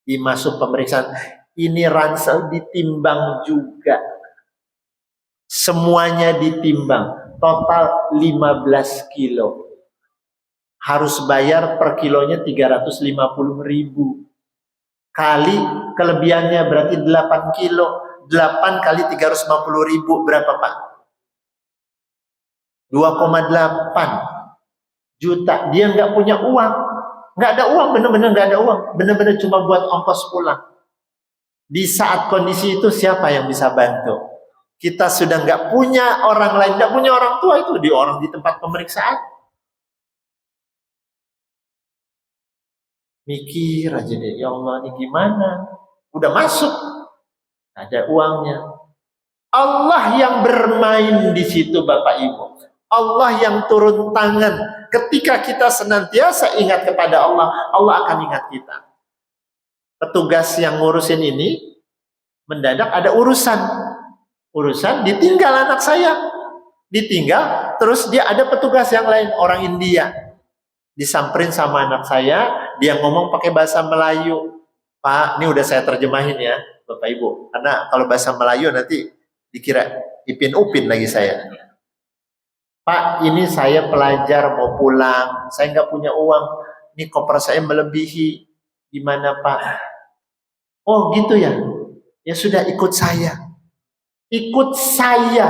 dimasuk pemeriksaan, ini ransel ditimbang juga. Semuanya ditimbang, total 15 kilo. Harus bayar per kilonya 350.000. Kali kelebihannya berarti 8 kilo. 8 kali 350.000 berapa Pak? 2,8 juta. Dia nggak punya uang. Nggak ada uang, bener-bener nggak ada uang. Bener-bener cuma buat ongkos pulang. Di saat kondisi itu siapa yang bisa bantu? Kita sudah nggak punya orang lain, nggak punya orang tua, itu di orang di tempat pemeriksaan. Mikir aja deh, ya Allah ini gimana? Udah masuk, ada uangnya. Allah yang bermain di situ Bapak Ibu. Allah yang turun tangan. Ketika kita senantiasa ingat kepada Allah, Allah akan ingat kita. Petugas yang ngurusin ini mendadak ada urusan ditinggal anak saya, ditinggal, terus dia ada petugas yang lain, orang India, disamperin sama anak saya, dia ngomong pakai bahasa Melayu. Pak, ini udah saya terjemahin ya Bapak Ibu, karena kalau bahasa Melayu nanti dikira Ipin Upin lagi saya. Pak, ini saya pelajar mau pulang, saya nggak punya uang, ini koper saya melebihi, gimana Pak? Oh gitu ya, ya sudah ikut saya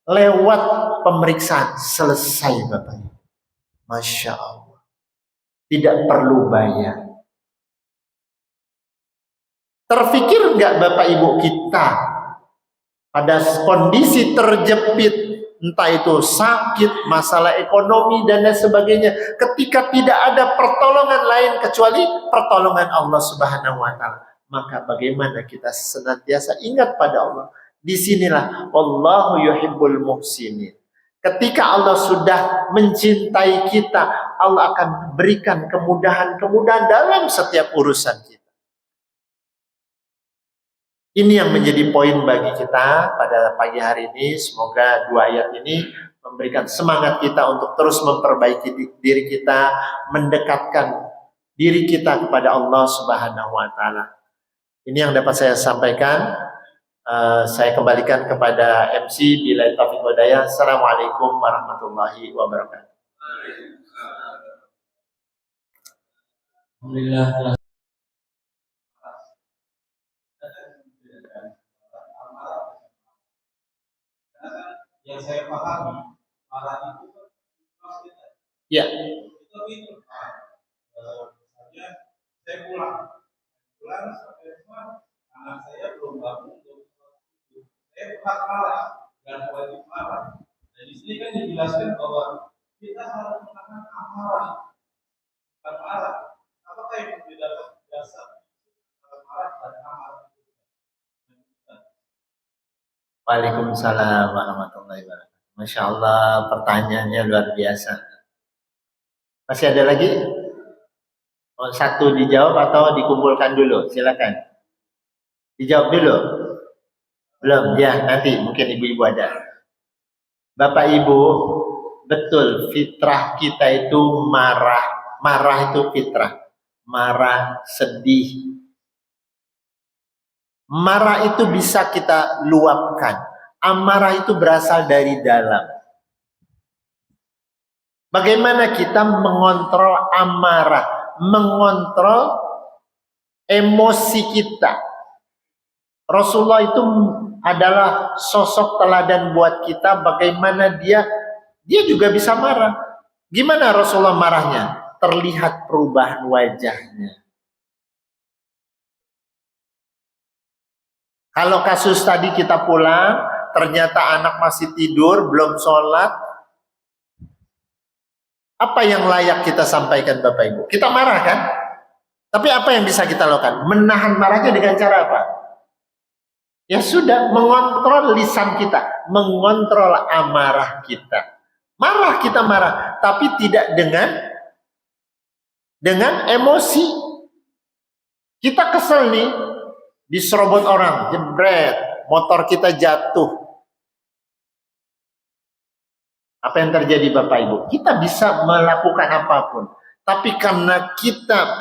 lewat pemeriksaan, selesai Bapak Ibu. Masya Allah, tidak perlu bayar. Terfikir nggak Bapak Ibu, kita pada kondisi terjepit, entah itu sakit, masalah ekonomi dan lain sebagainya, ketika tidak ada pertolongan lain kecuali pertolongan Allah Subhanahu wa taala, maka bagaimana kita senantiasa ingat pada Allah. Disinilah Allahu yuhibbul muhsinin. Ketika Allah sudah mencintai kita, Allah akan berikan kemudahan-kemudahan dalam setiap urusan kita. Ini yang menjadi poin bagi kita pada pagi hari ini. Semoga 2 ayat ini memberikan semangat kita untuk terus memperbaiki diri kita, mendekatkan diri kita kepada Allah Subhanahu wa taala. Ini yang dapat saya sampaikan. Saya kembalikan kepada MC Bila Taufiq Hidayah. Assalamualaikum warahmatullahi wabarakatuh. Alhamdulillah. Yang saya pahami, marah itu ya. Itu misalnya saya pulang sampai rumah, anak saya belum bangun, saya berhak marah dan wajib marah. Dan di sini kan dijelaskan bahwa kita harus menahan amarah, bukan marah. Apakah yang membedakan dasar antara marah dan amarah? Waalaikumsalam warahmatullahi wabarakatuh. Masya Allah, pertanyaannya luar biasa. Masih ada lagi? Oh, satu dijawab atau dikumpulkan dulu? Silakan. Dijawab dulu. Belum? Ya, nanti mungkin ibu-ibu ada. Bapak Ibu, betul fitrah kita itu marah. Marah itu fitrah. Marah, sedih. Marah itu bisa kita luapkan. Amarah itu berasal dari dalam. Bagaimana kita mengontrol amarah, mengontrol emosi kita. Rasulullah itu adalah sosok teladan buat kita bagaimana dia juga bisa marah. Gimana Rasulullah marahnya? Terlihat perubahan wajahnya. Kalau kasus tadi kita pulang, ternyata anak masih tidur, belum sholat. Apa yang layak kita sampaikan Bapak Ibu? Kita marah kan? Tapi apa yang bisa kita lakukan? Menahan marahnya dengan cara apa? Ya sudah, mengontrol lisan kita, mengontrol amarah kita. Marah kita marah, tapi tidak dengan emosi. Kita kesel nih, diserobot orang, jebret, motor kita jatuh. Apa yang terjadi Bapak Ibu? Kita bisa melakukan apapun. Tapi karena kita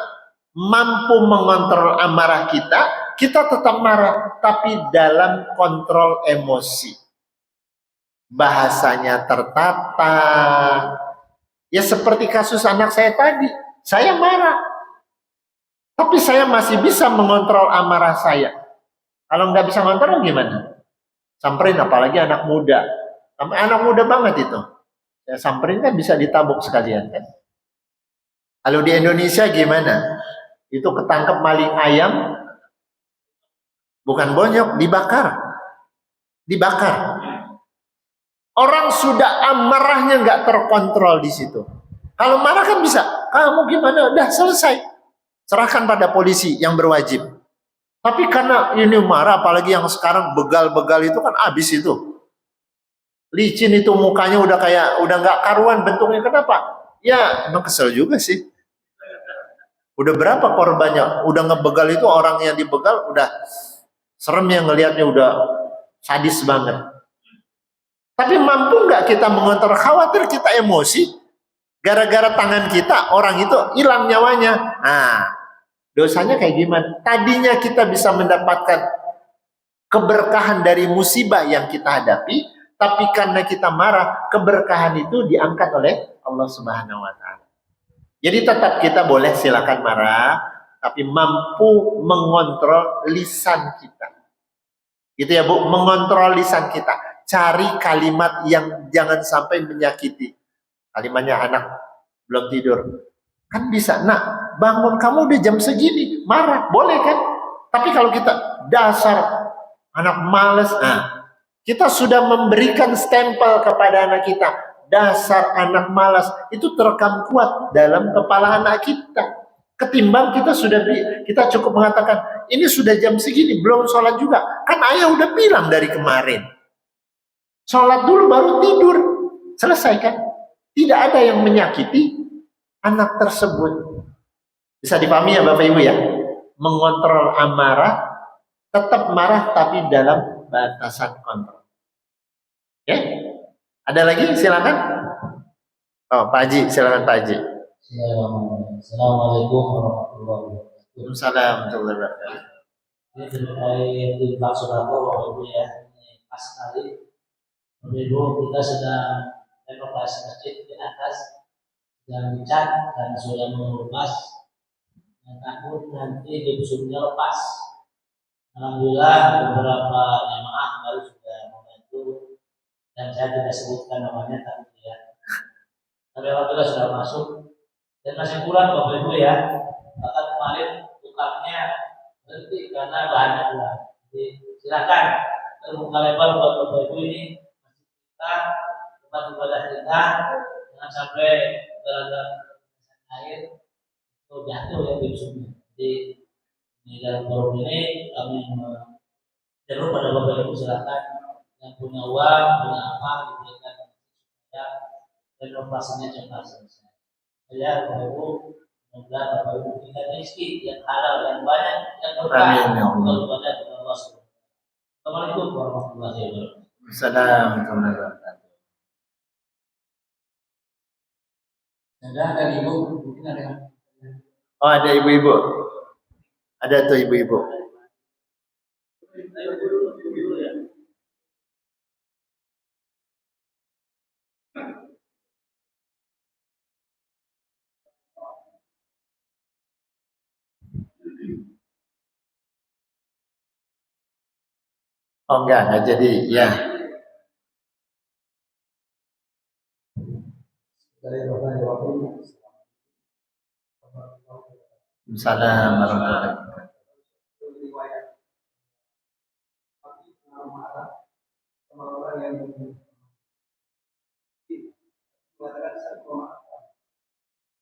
mampu mengontrol amarah kita tetap marah. Tapi dalam kontrol emosi. Bahasanya tertata. Ya seperti kasus anak saya tadi. Saya marah. Tapi saya masih bisa mengontrol amarah saya. Kalau nggak bisa ngontrol gimana? Samperin apalagi anak muda. Anak muda banget itu. Ya, samperin kan bisa ditabuk sekalian kan. Kalau di Indonesia gimana? Itu ketangkep maling ayam, bukan bonyok, dibakar. Dibakar. Orang sudah amarahnya nggak terkontrol di situ. Kalau marah kan bisa, kamu gimana? Udah selesai. Serahkan pada polisi yang berwajib. Tapi karena ini marah, apalagi yang sekarang begal-begal itu kan habis itu. Licin itu mukanya udah nggak karuan bentuknya. Kenapa? Ya emang kesel juga sih. Udah berapa korbannya? Udah ngebegal itu orang yang dibegal udah serem yang ngelihatnya, udah sadis banget. Tapi mampu nggak kita mengontrol? Khawatir kita emosi gara-gara tangan kita orang itu hilang nyawanya. Nah, dosanya kayak gimana? Tadinya kita bisa mendapatkan keberkahan dari musibah yang kita hadapi, tapi karena kita marah, keberkahan itu diangkat oleh Allah Subhanahu wa taala. Jadi tetap kita boleh silakan marah, tapi mampu mengontrol lisan kita. Gitu ya Bu, mengontrol lisan kita. Cari kalimat yang jangan sampai menyakiti. Kalimatnya anak belum tidur. Kan bisa, nak bangun kamu udah jam segini, marah, boleh kan? Tapi kalau kita dasar anak males, nah kita sudah memberikan stempel kepada anak kita, dasar anak malas, itu terekam kuat dalam kepala anak kita. Ketimbang kita cukup mengatakan, ini sudah jam segini, belum sholat juga. Kan ayah udah bilang dari kemarin. Sholat dulu baru tidur. Selesai kan? Tidak ada yang menyakiti anak tersebut. Bisa dipahami ya Bapak Ibu ya? Mengontrol amarah, tetap marah tapi dalam batasan kontrol. Ya? Ada lagi? Silakan. Oh, Pak Haji, silakan Pak Haji. Assalamualaikum warahmatullahi wabarakatuh. Waalaikumsalam warahmatullahi wabarakatuh. Ini terkait tentang sodako Bapak Ibu ya, ini pas sekali. Bapak Ibu, kita sedang renovasi masjid di atas, sedang dicat dan sudah mengelupas. Yang takut nanti gipsumnya lepas. Alhamdulillah beberapa jemaah baru sudah membantu, dan saya tidak sebutkan namanya tapi ya. Tapi alhamdulillah sudah masuk dan masih kurang Bapak Ibu ya. Bahkan kemarin tukangnya berhenti karena bahannya kurang. Jadi silakan terbuka lebar buat Bapak Ibu ini masjid kita, tempat ibadah kita, jangan sampai gara-gara air itu jatuh ya gipsumnya. Jadi di dalam forum ini kami menyeru pada Bapak Ibu silakan yang punya uang, punya apa diberikan supaya renovasinya cepat selesai. Saya Bapak Ibu Semoga Bapak Ibu kita rezeki yang halal, yang banyak, yang berkah. Amin, ya Allah. Assalamualaikum warahmatullahi wabarakatuh. Assalamualaikum warahmatullahi wabarakatuh. Ada ibu, mungkin ada. Oh, ada ibu-ibu. Ada tuh ibu-ibu. Oh enggak jadi ya. Assalamualaikum warahmatullahi wabarakatuh.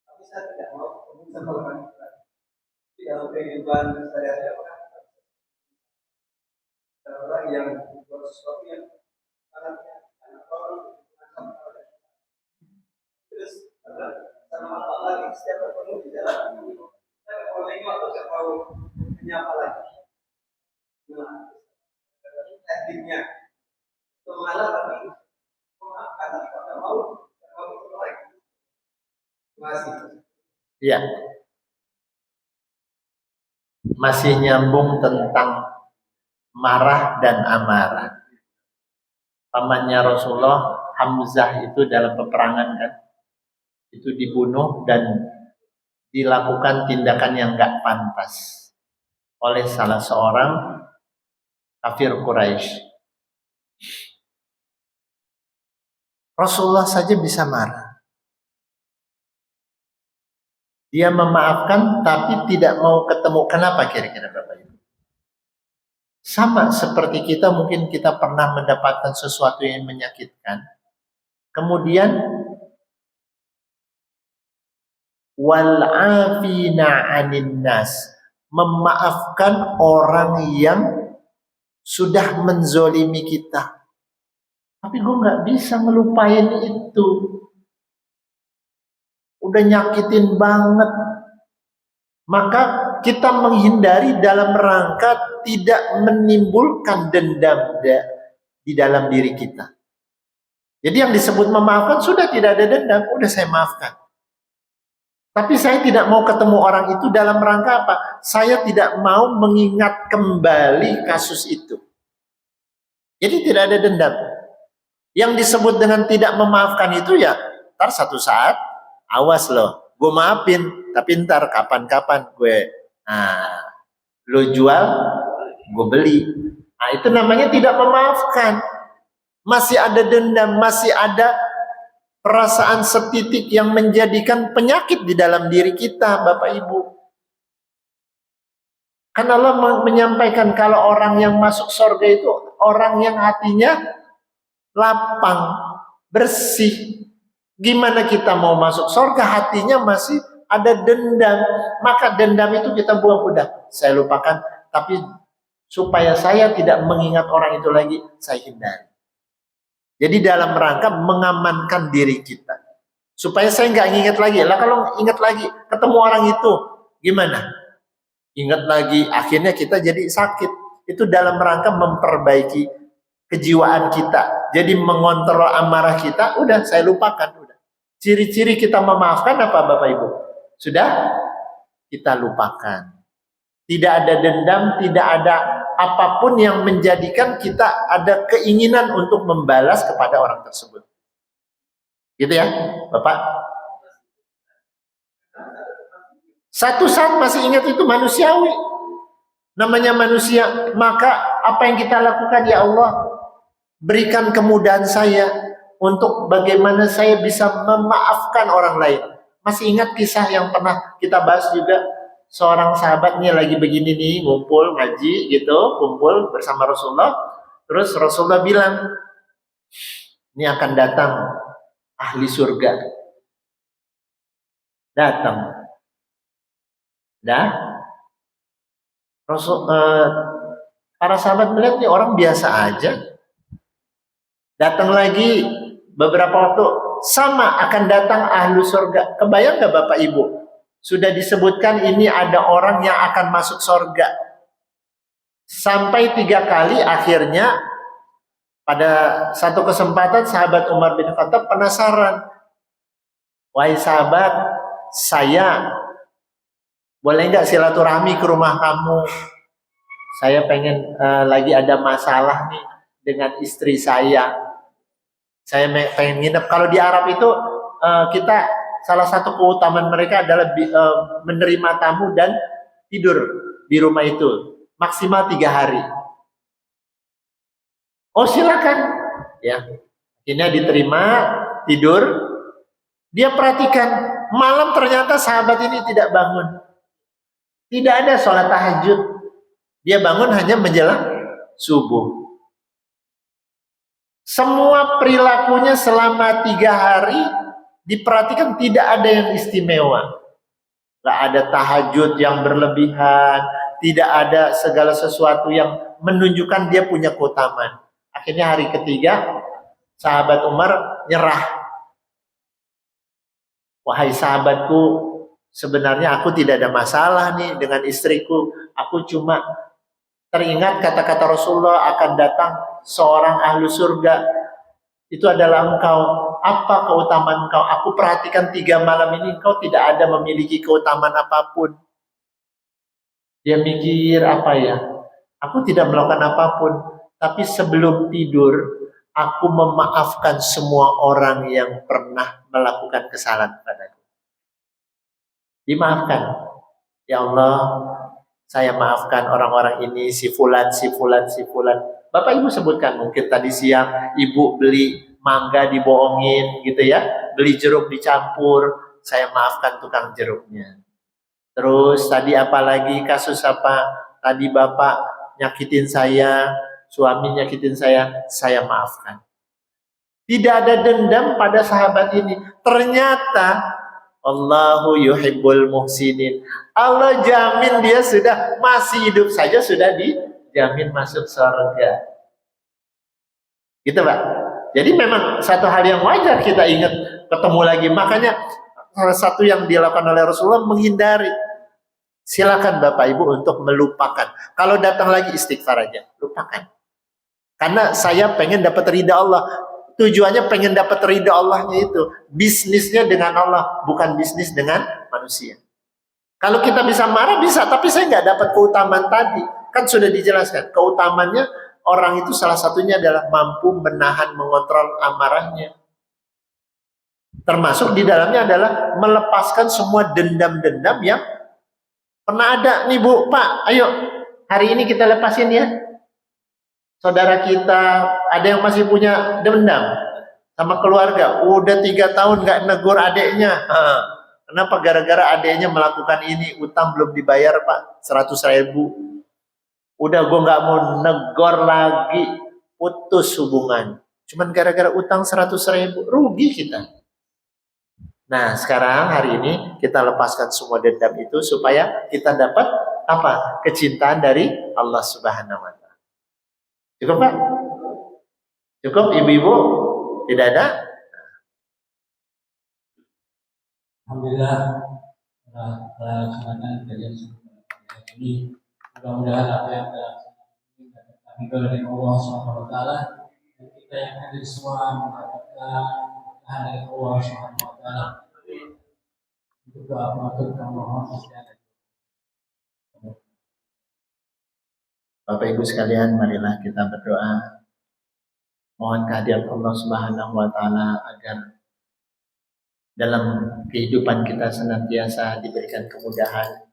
Tapi saya tidak mau sama orang di dalam kehidupan sehari-hari orang yang membuat sesuatu yang sangat terus sama apa lagi setiap bertemu di jalan saya kalau nengok atau saya mau menyapa lagi tekniknya mengalah tapi memaafkan tapi kalau mau ketemu lagi. Terima kasih. Iya. Masih nyambung tentang marah dan amarah. Pamannya Rasulullah Hamzah itu dalam peperangan kan, itu dibunuh dan dilakukan tindakan yang gak pantas oleh salah seorang kafir Quraisy. Rasulullah saja bisa marah. Dia memaafkan tapi tidak mau ketemu. Kenapa kira-kira Bapak Ibu? Sama seperti kita, mungkin kita pernah mendapatkan sesuatu yang menyakitkan. Kemudian wal'afina 'anin nas, memaafkan orang yang sudah menzolimi kita. Tapi gue nggak bisa ngelupain itu. Udah nyakitin banget. Maka kita menghindari dalam rangka tidak menimbulkan dendam di dalam diri kita. Jadi yang disebut memaafkan sudah tidak ada dendam, udah saya maafkan. Tapi saya tidak mau ketemu orang itu dalam rangka apa? Saya tidak mau mengingat kembali kasus itu. Jadi tidak ada dendam. Yang disebut dengan tidak memaafkan itu ya, ntar satu saat, awas loh, gue maafin, tapi ntar kapan-kapan gue, lo jual, gue beli. Nah itu namanya tidak memaafkan. Masih ada dendam, masih ada perasaan setitik yang menjadikan penyakit di dalam diri kita, Bapak Ibu. Kan Allah menyampaikan kalau orang yang masuk surga itu orang yang hatinya lapang, bersih. Gimana kita mau masuk surga hatinya masih ada dendam? Maka dendam itu kita buang, udah saya lupakan. Tapi supaya saya tidak mengingat orang itu lagi, saya hindari. Jadi dalam rangka mengamankan diri kita, supaya saya nggak ingat lagi. Lah kalau ingat lagi ketemu orang itu gimana? Ingat lagi, akhirnya kita jadi sakit. Itu dalam rangka memperbaiki kejiwaan kita. Jadi mengontrol amarah kita, udah saya lupakan. Udah. Ciri-ciri kita memaafkan apa Bapak Ibu? Sudah kita lupakan. Tidak ada dendam, tidak ada apapun yang menjadikan kita ada keinginan untuk membalas kepada orang tersebut. Gitu ya, Bapak? Satu saat masih ingat itu manusiawi. Namanya manusia. Maka apa yang kita lakukan, ya Allah, berikan kemudahan saya untuk bagaimana saya bisa memaafkan orang lain. Masih ingat kisah yang pernah kita bahas juga? Seorang sahabat nih lagi begini nih, ngumpul ngaji gitu, kumpul bersama Rasulullah. Terus Rasulullah bilang, ini akan datang ahli surga. Datang. Dah. Para sahabat melihat nih orang biasa aja. Datang lagi beberapa waktu, sama akan datang ahli surga. Kebayang gak Bapak Ibu? sudah disebutkan ini ada orang yang akan masuk surga. Sampai 3 kali akhirnya pada satu kesempatan sahabat Umar bin Khattab penasaran. Wahai sahabat, saya boleh nggak silaturahmi ke rumah kamu? Saya pengen lagi ada masalah nih dengan istri saya. Saya pengen nginep. Kalau di Arab itu kita salah satu keutamaan mereka adalah menerima tamu dan tidur di rumah itu maksimal 3 hari. Oh silakan, ya. Akhirnya diterima, tidur. Dia perhatikan malam ternyata sahabat ini tidak bangun, tidak ada sholat tahajud. Dia bangun hanya menjelang subuh. Semua perilakunya selama 3 hari diperhatikan tidak ada yang istimewa. Gak ada tahajud yang berlebihan, tidak ada segala sesuatu yang menunjukkan dia punya keutamaan. Akhirnya hari ketiga, sahabat Umar nyerah. Wahai sahabatku, sebenarnya aku tidak ada masalah nih dengan istriku. Aku cuma teringat kata-kata Rasulullah akan datang seorang ahlu surga. Itu adalah engkau. Apa keutamaan engkau? Aku perhatikan 3 malam ini engkau tidak ada memiliki keutamaan apapun. Dia mikir apa ya? Aku tidak melakukan apapun. Tapi sebelum tidur, aku memaafkan semua orang yang pernah melakukan kesalahan padaku. Dimaafkan. Ya Allah, saya maafkan orang-orang ini, si fulan, si fulan, si fulan. Bapak Ibu sebutkan mungkin tadi siang Ibu beli mangga dibohongin gitu ya, beli jeruk dicampur, saya maafkan tukang jeruknya. Terus tadi apalagi kasus apa? Tadi Bapak nyakitin saya, suami nyakitin saya maafkan. Tidak ada dendam pada sahabat ini. Ternyata Allahu yuhibbul muhsinin. Allah jamin dia sudah masih hidup saja sudah dijamin masuk surga. Gitu Pak. Jadi memang satu hal yang wajar kita ingat ketemu lagi. Makanya salah satu yang dilakukan oleh Rasulullah menghindari. Silakan Bapak Ibu untuk melupakan. Kalau datang lagi istighfar aja, lupakan. Karena saya pengen dapat ridha Allah. Tujuannya pengen dapat ridha Allahnya itu. Bisnisnya dengan Allah, bukan bisnis dengan manusia. Kalau kita bisa marah bisa, tapi saya nggak dapat keutamaan tadi. Kan sudah dijelaskan. Keutamaannya orang itu salah satunya adalah mampu menahan, mengontrol amarahnya. Termasuk di dalamnya adalah melepaskan semua dendam-dendam yang pernah ada. Nih Bu, Pak, ayo hari ini kita lepasin ya. Saudara kita ada yang masih punya dendam sama keluarga. Udah 3 tahun nggak negur adeknya. Kenapa? Gara-gara adeknya melakukan ini, utang belum dibayar Pak, 100.000. Udah gue nggak mau negor lagi, putus hubungan. Cuman gara-gara utang 100.000, rugi kita. Nah sekarang hari ini kita lepaskan semua dendam itu supaya kita dapat apa? Kecintaan dari Allah Subhanahu Wa Taala. Cukup Pak? Cukup ibu-ibu? Tidak ada? Alhamdulillah telah melaksanakan kajian ini. Mudah-mudahan apa yang kami dari Allah Subhanahu Wa Taala dan kita yang hadir semua mendapatkan dari Allah Subhanahu Wa Taala. Juga mengaturkan mohon istiadat. Bapak Ibu sekalian, marilah kita berdoa. Mohon kehadiran Allah Subhanahu Wa Taala agar dalam kehidupan kita senantiasa diberikan kemudahan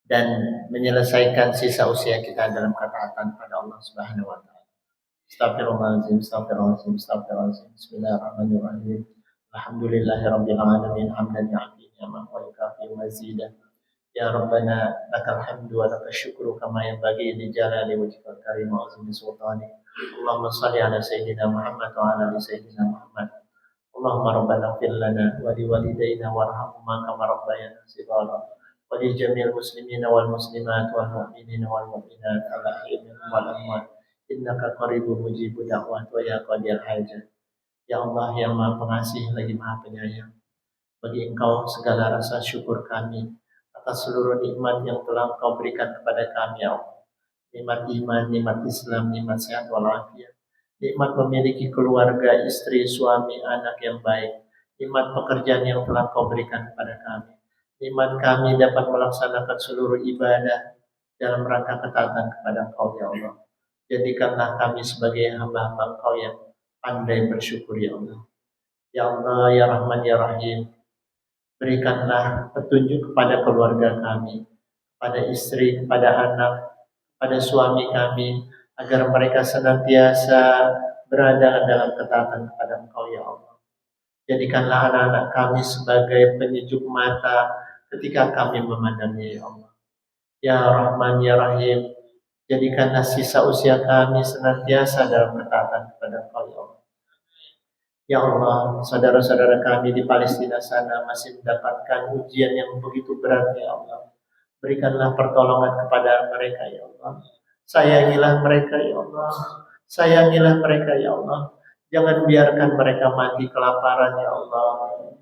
dan menyelesaikan sisa usia kita dalam ketaatan pada Allah Subhanahu Wa Taala. Astagfirullahaladzim, astagfirullahaladzim, astagfirullahaladzim. Bismillahirrahmanirrahim. Alhamdulillahirabbil alamin hamdan ya'ti ni'amah wa yukafi mazidah. Ya Rabbana lakal hamdu wa lakal syukru kama yanbaghi li jalali wajhikal karim wa azimi sultanik. Allahumma shalli ala sayyidina Muhammad wa ala ali sayyidina Muhammad. Allahumma rabbana ighfir lana wa li walidayna warhamhuma kama rabbayana shighara. Wa li jami'il muslimina wal muslimat wal mu'minina wal mu'minat al-ahya'i minhum wal amwat. Innaka qaribun mujibud da'wat wa ya qadiyal hajat. Ya Allah yang Maha Pengasih lagi Maha Penyayang. Bagi Engkau segala rasa syukur kami atas seluruh nikmat yang telah Engkau berikan kepada kami, ya Allah. Nikmat iman, nikmat Islam, nikmat sehat walafiat. Nikmat memiliki keluarga, istri, suami, anak yang baik. Nikmat pekerjaan yang telah Engkau berikan kepada kami. Nikmat kami dapat melaksanakan seluruh ibadah dalam rangka ketaatan kepada Engkau, ya Allah. Jadikanlah kami sebagai hamba-hamba Engkau yang pandai bersyukur, ya Allah. Ya Allah, ya Rahman, ya Rahim. Berikanlah petunjuk kepada keluarga kami, pada istri, kepada anak, pada suami kami, agar mereka senantiasa berada dalam ketaatan kepada Engkau, ya Allah. Jadikanlah anak-anak kami sebagai penyejuk mata ketika kami memandangnya, ya Allah. Ya Rahman, ya Rahim, jadikanlah sisa usia kami senantiasa dalam ketaatan kepada Engkau, ya Allah. Ya Allah, saudara-saudara kami di Palestina sana masih mendapatkan ujian yang begitu berat, ya Allah. Berikanlah pertolongan kepada mereka, ya Allah. Sayangilah mereka, ya Allah. Sayangilah mereka, ya Allah. Jangan biarkan mereka mati kelaparan, ya Allah.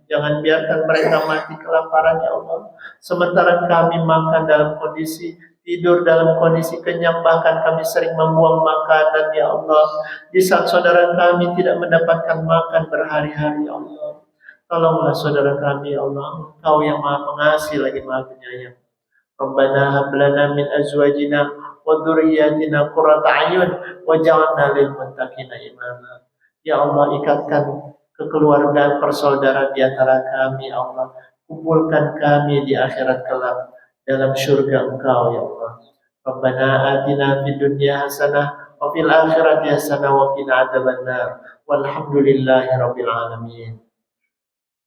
Jangan biarkan mereka mati kelaparan, ya Allah. Sementara kami makan dalam kondisi tidur dalam kondisi kenyang, bahkan kami sering membuang makanan, ya Allah. Di saat saudara kami tidak mendapatkan makan berhari-hari, ya Allah. Tolonglah saudara kami, ya Allah. Engkau yang Maha Pengasih lagi Maha Penyayang. Rabbana hab lana min azwajina wa dzurriyyatina qurrata a'yun waj'alna lil muttaqina imama. Ya Allah, ikatkan kekeluargaan persaudaraan di antara kami, ya Allah. Kumpulkan kami di akhirat kelak dalam surga Engkau, ya Allah. Rabbana atina fid dunya hasanah wa fil akhirati hasanah wa qina adzabannar. Walhamdulillahi rabbil alamin.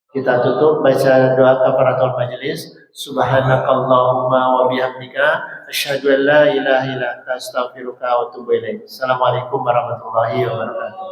Kita tutup baca doa kafaratul majelis. Subhanakallahumma wa bihamdika asyhadu an la ilaha illa anta astaghfiruka wa atubu ilaik. Assalamualaikum warahmatullahi wabarakatuh.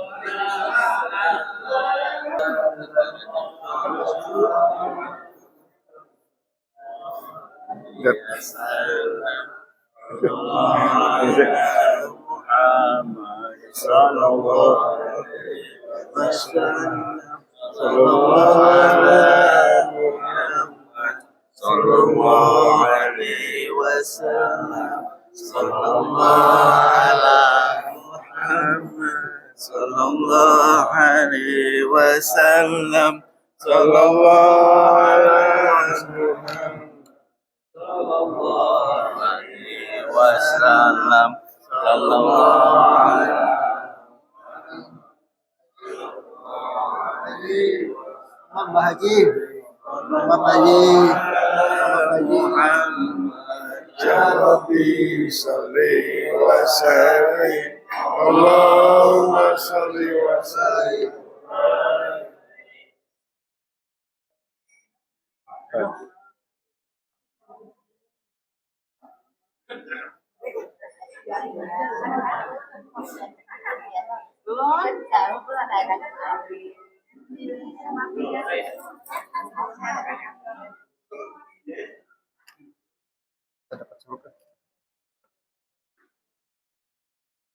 Rabbi salli wa sallim, Allahumma salli wa sallim. Belum,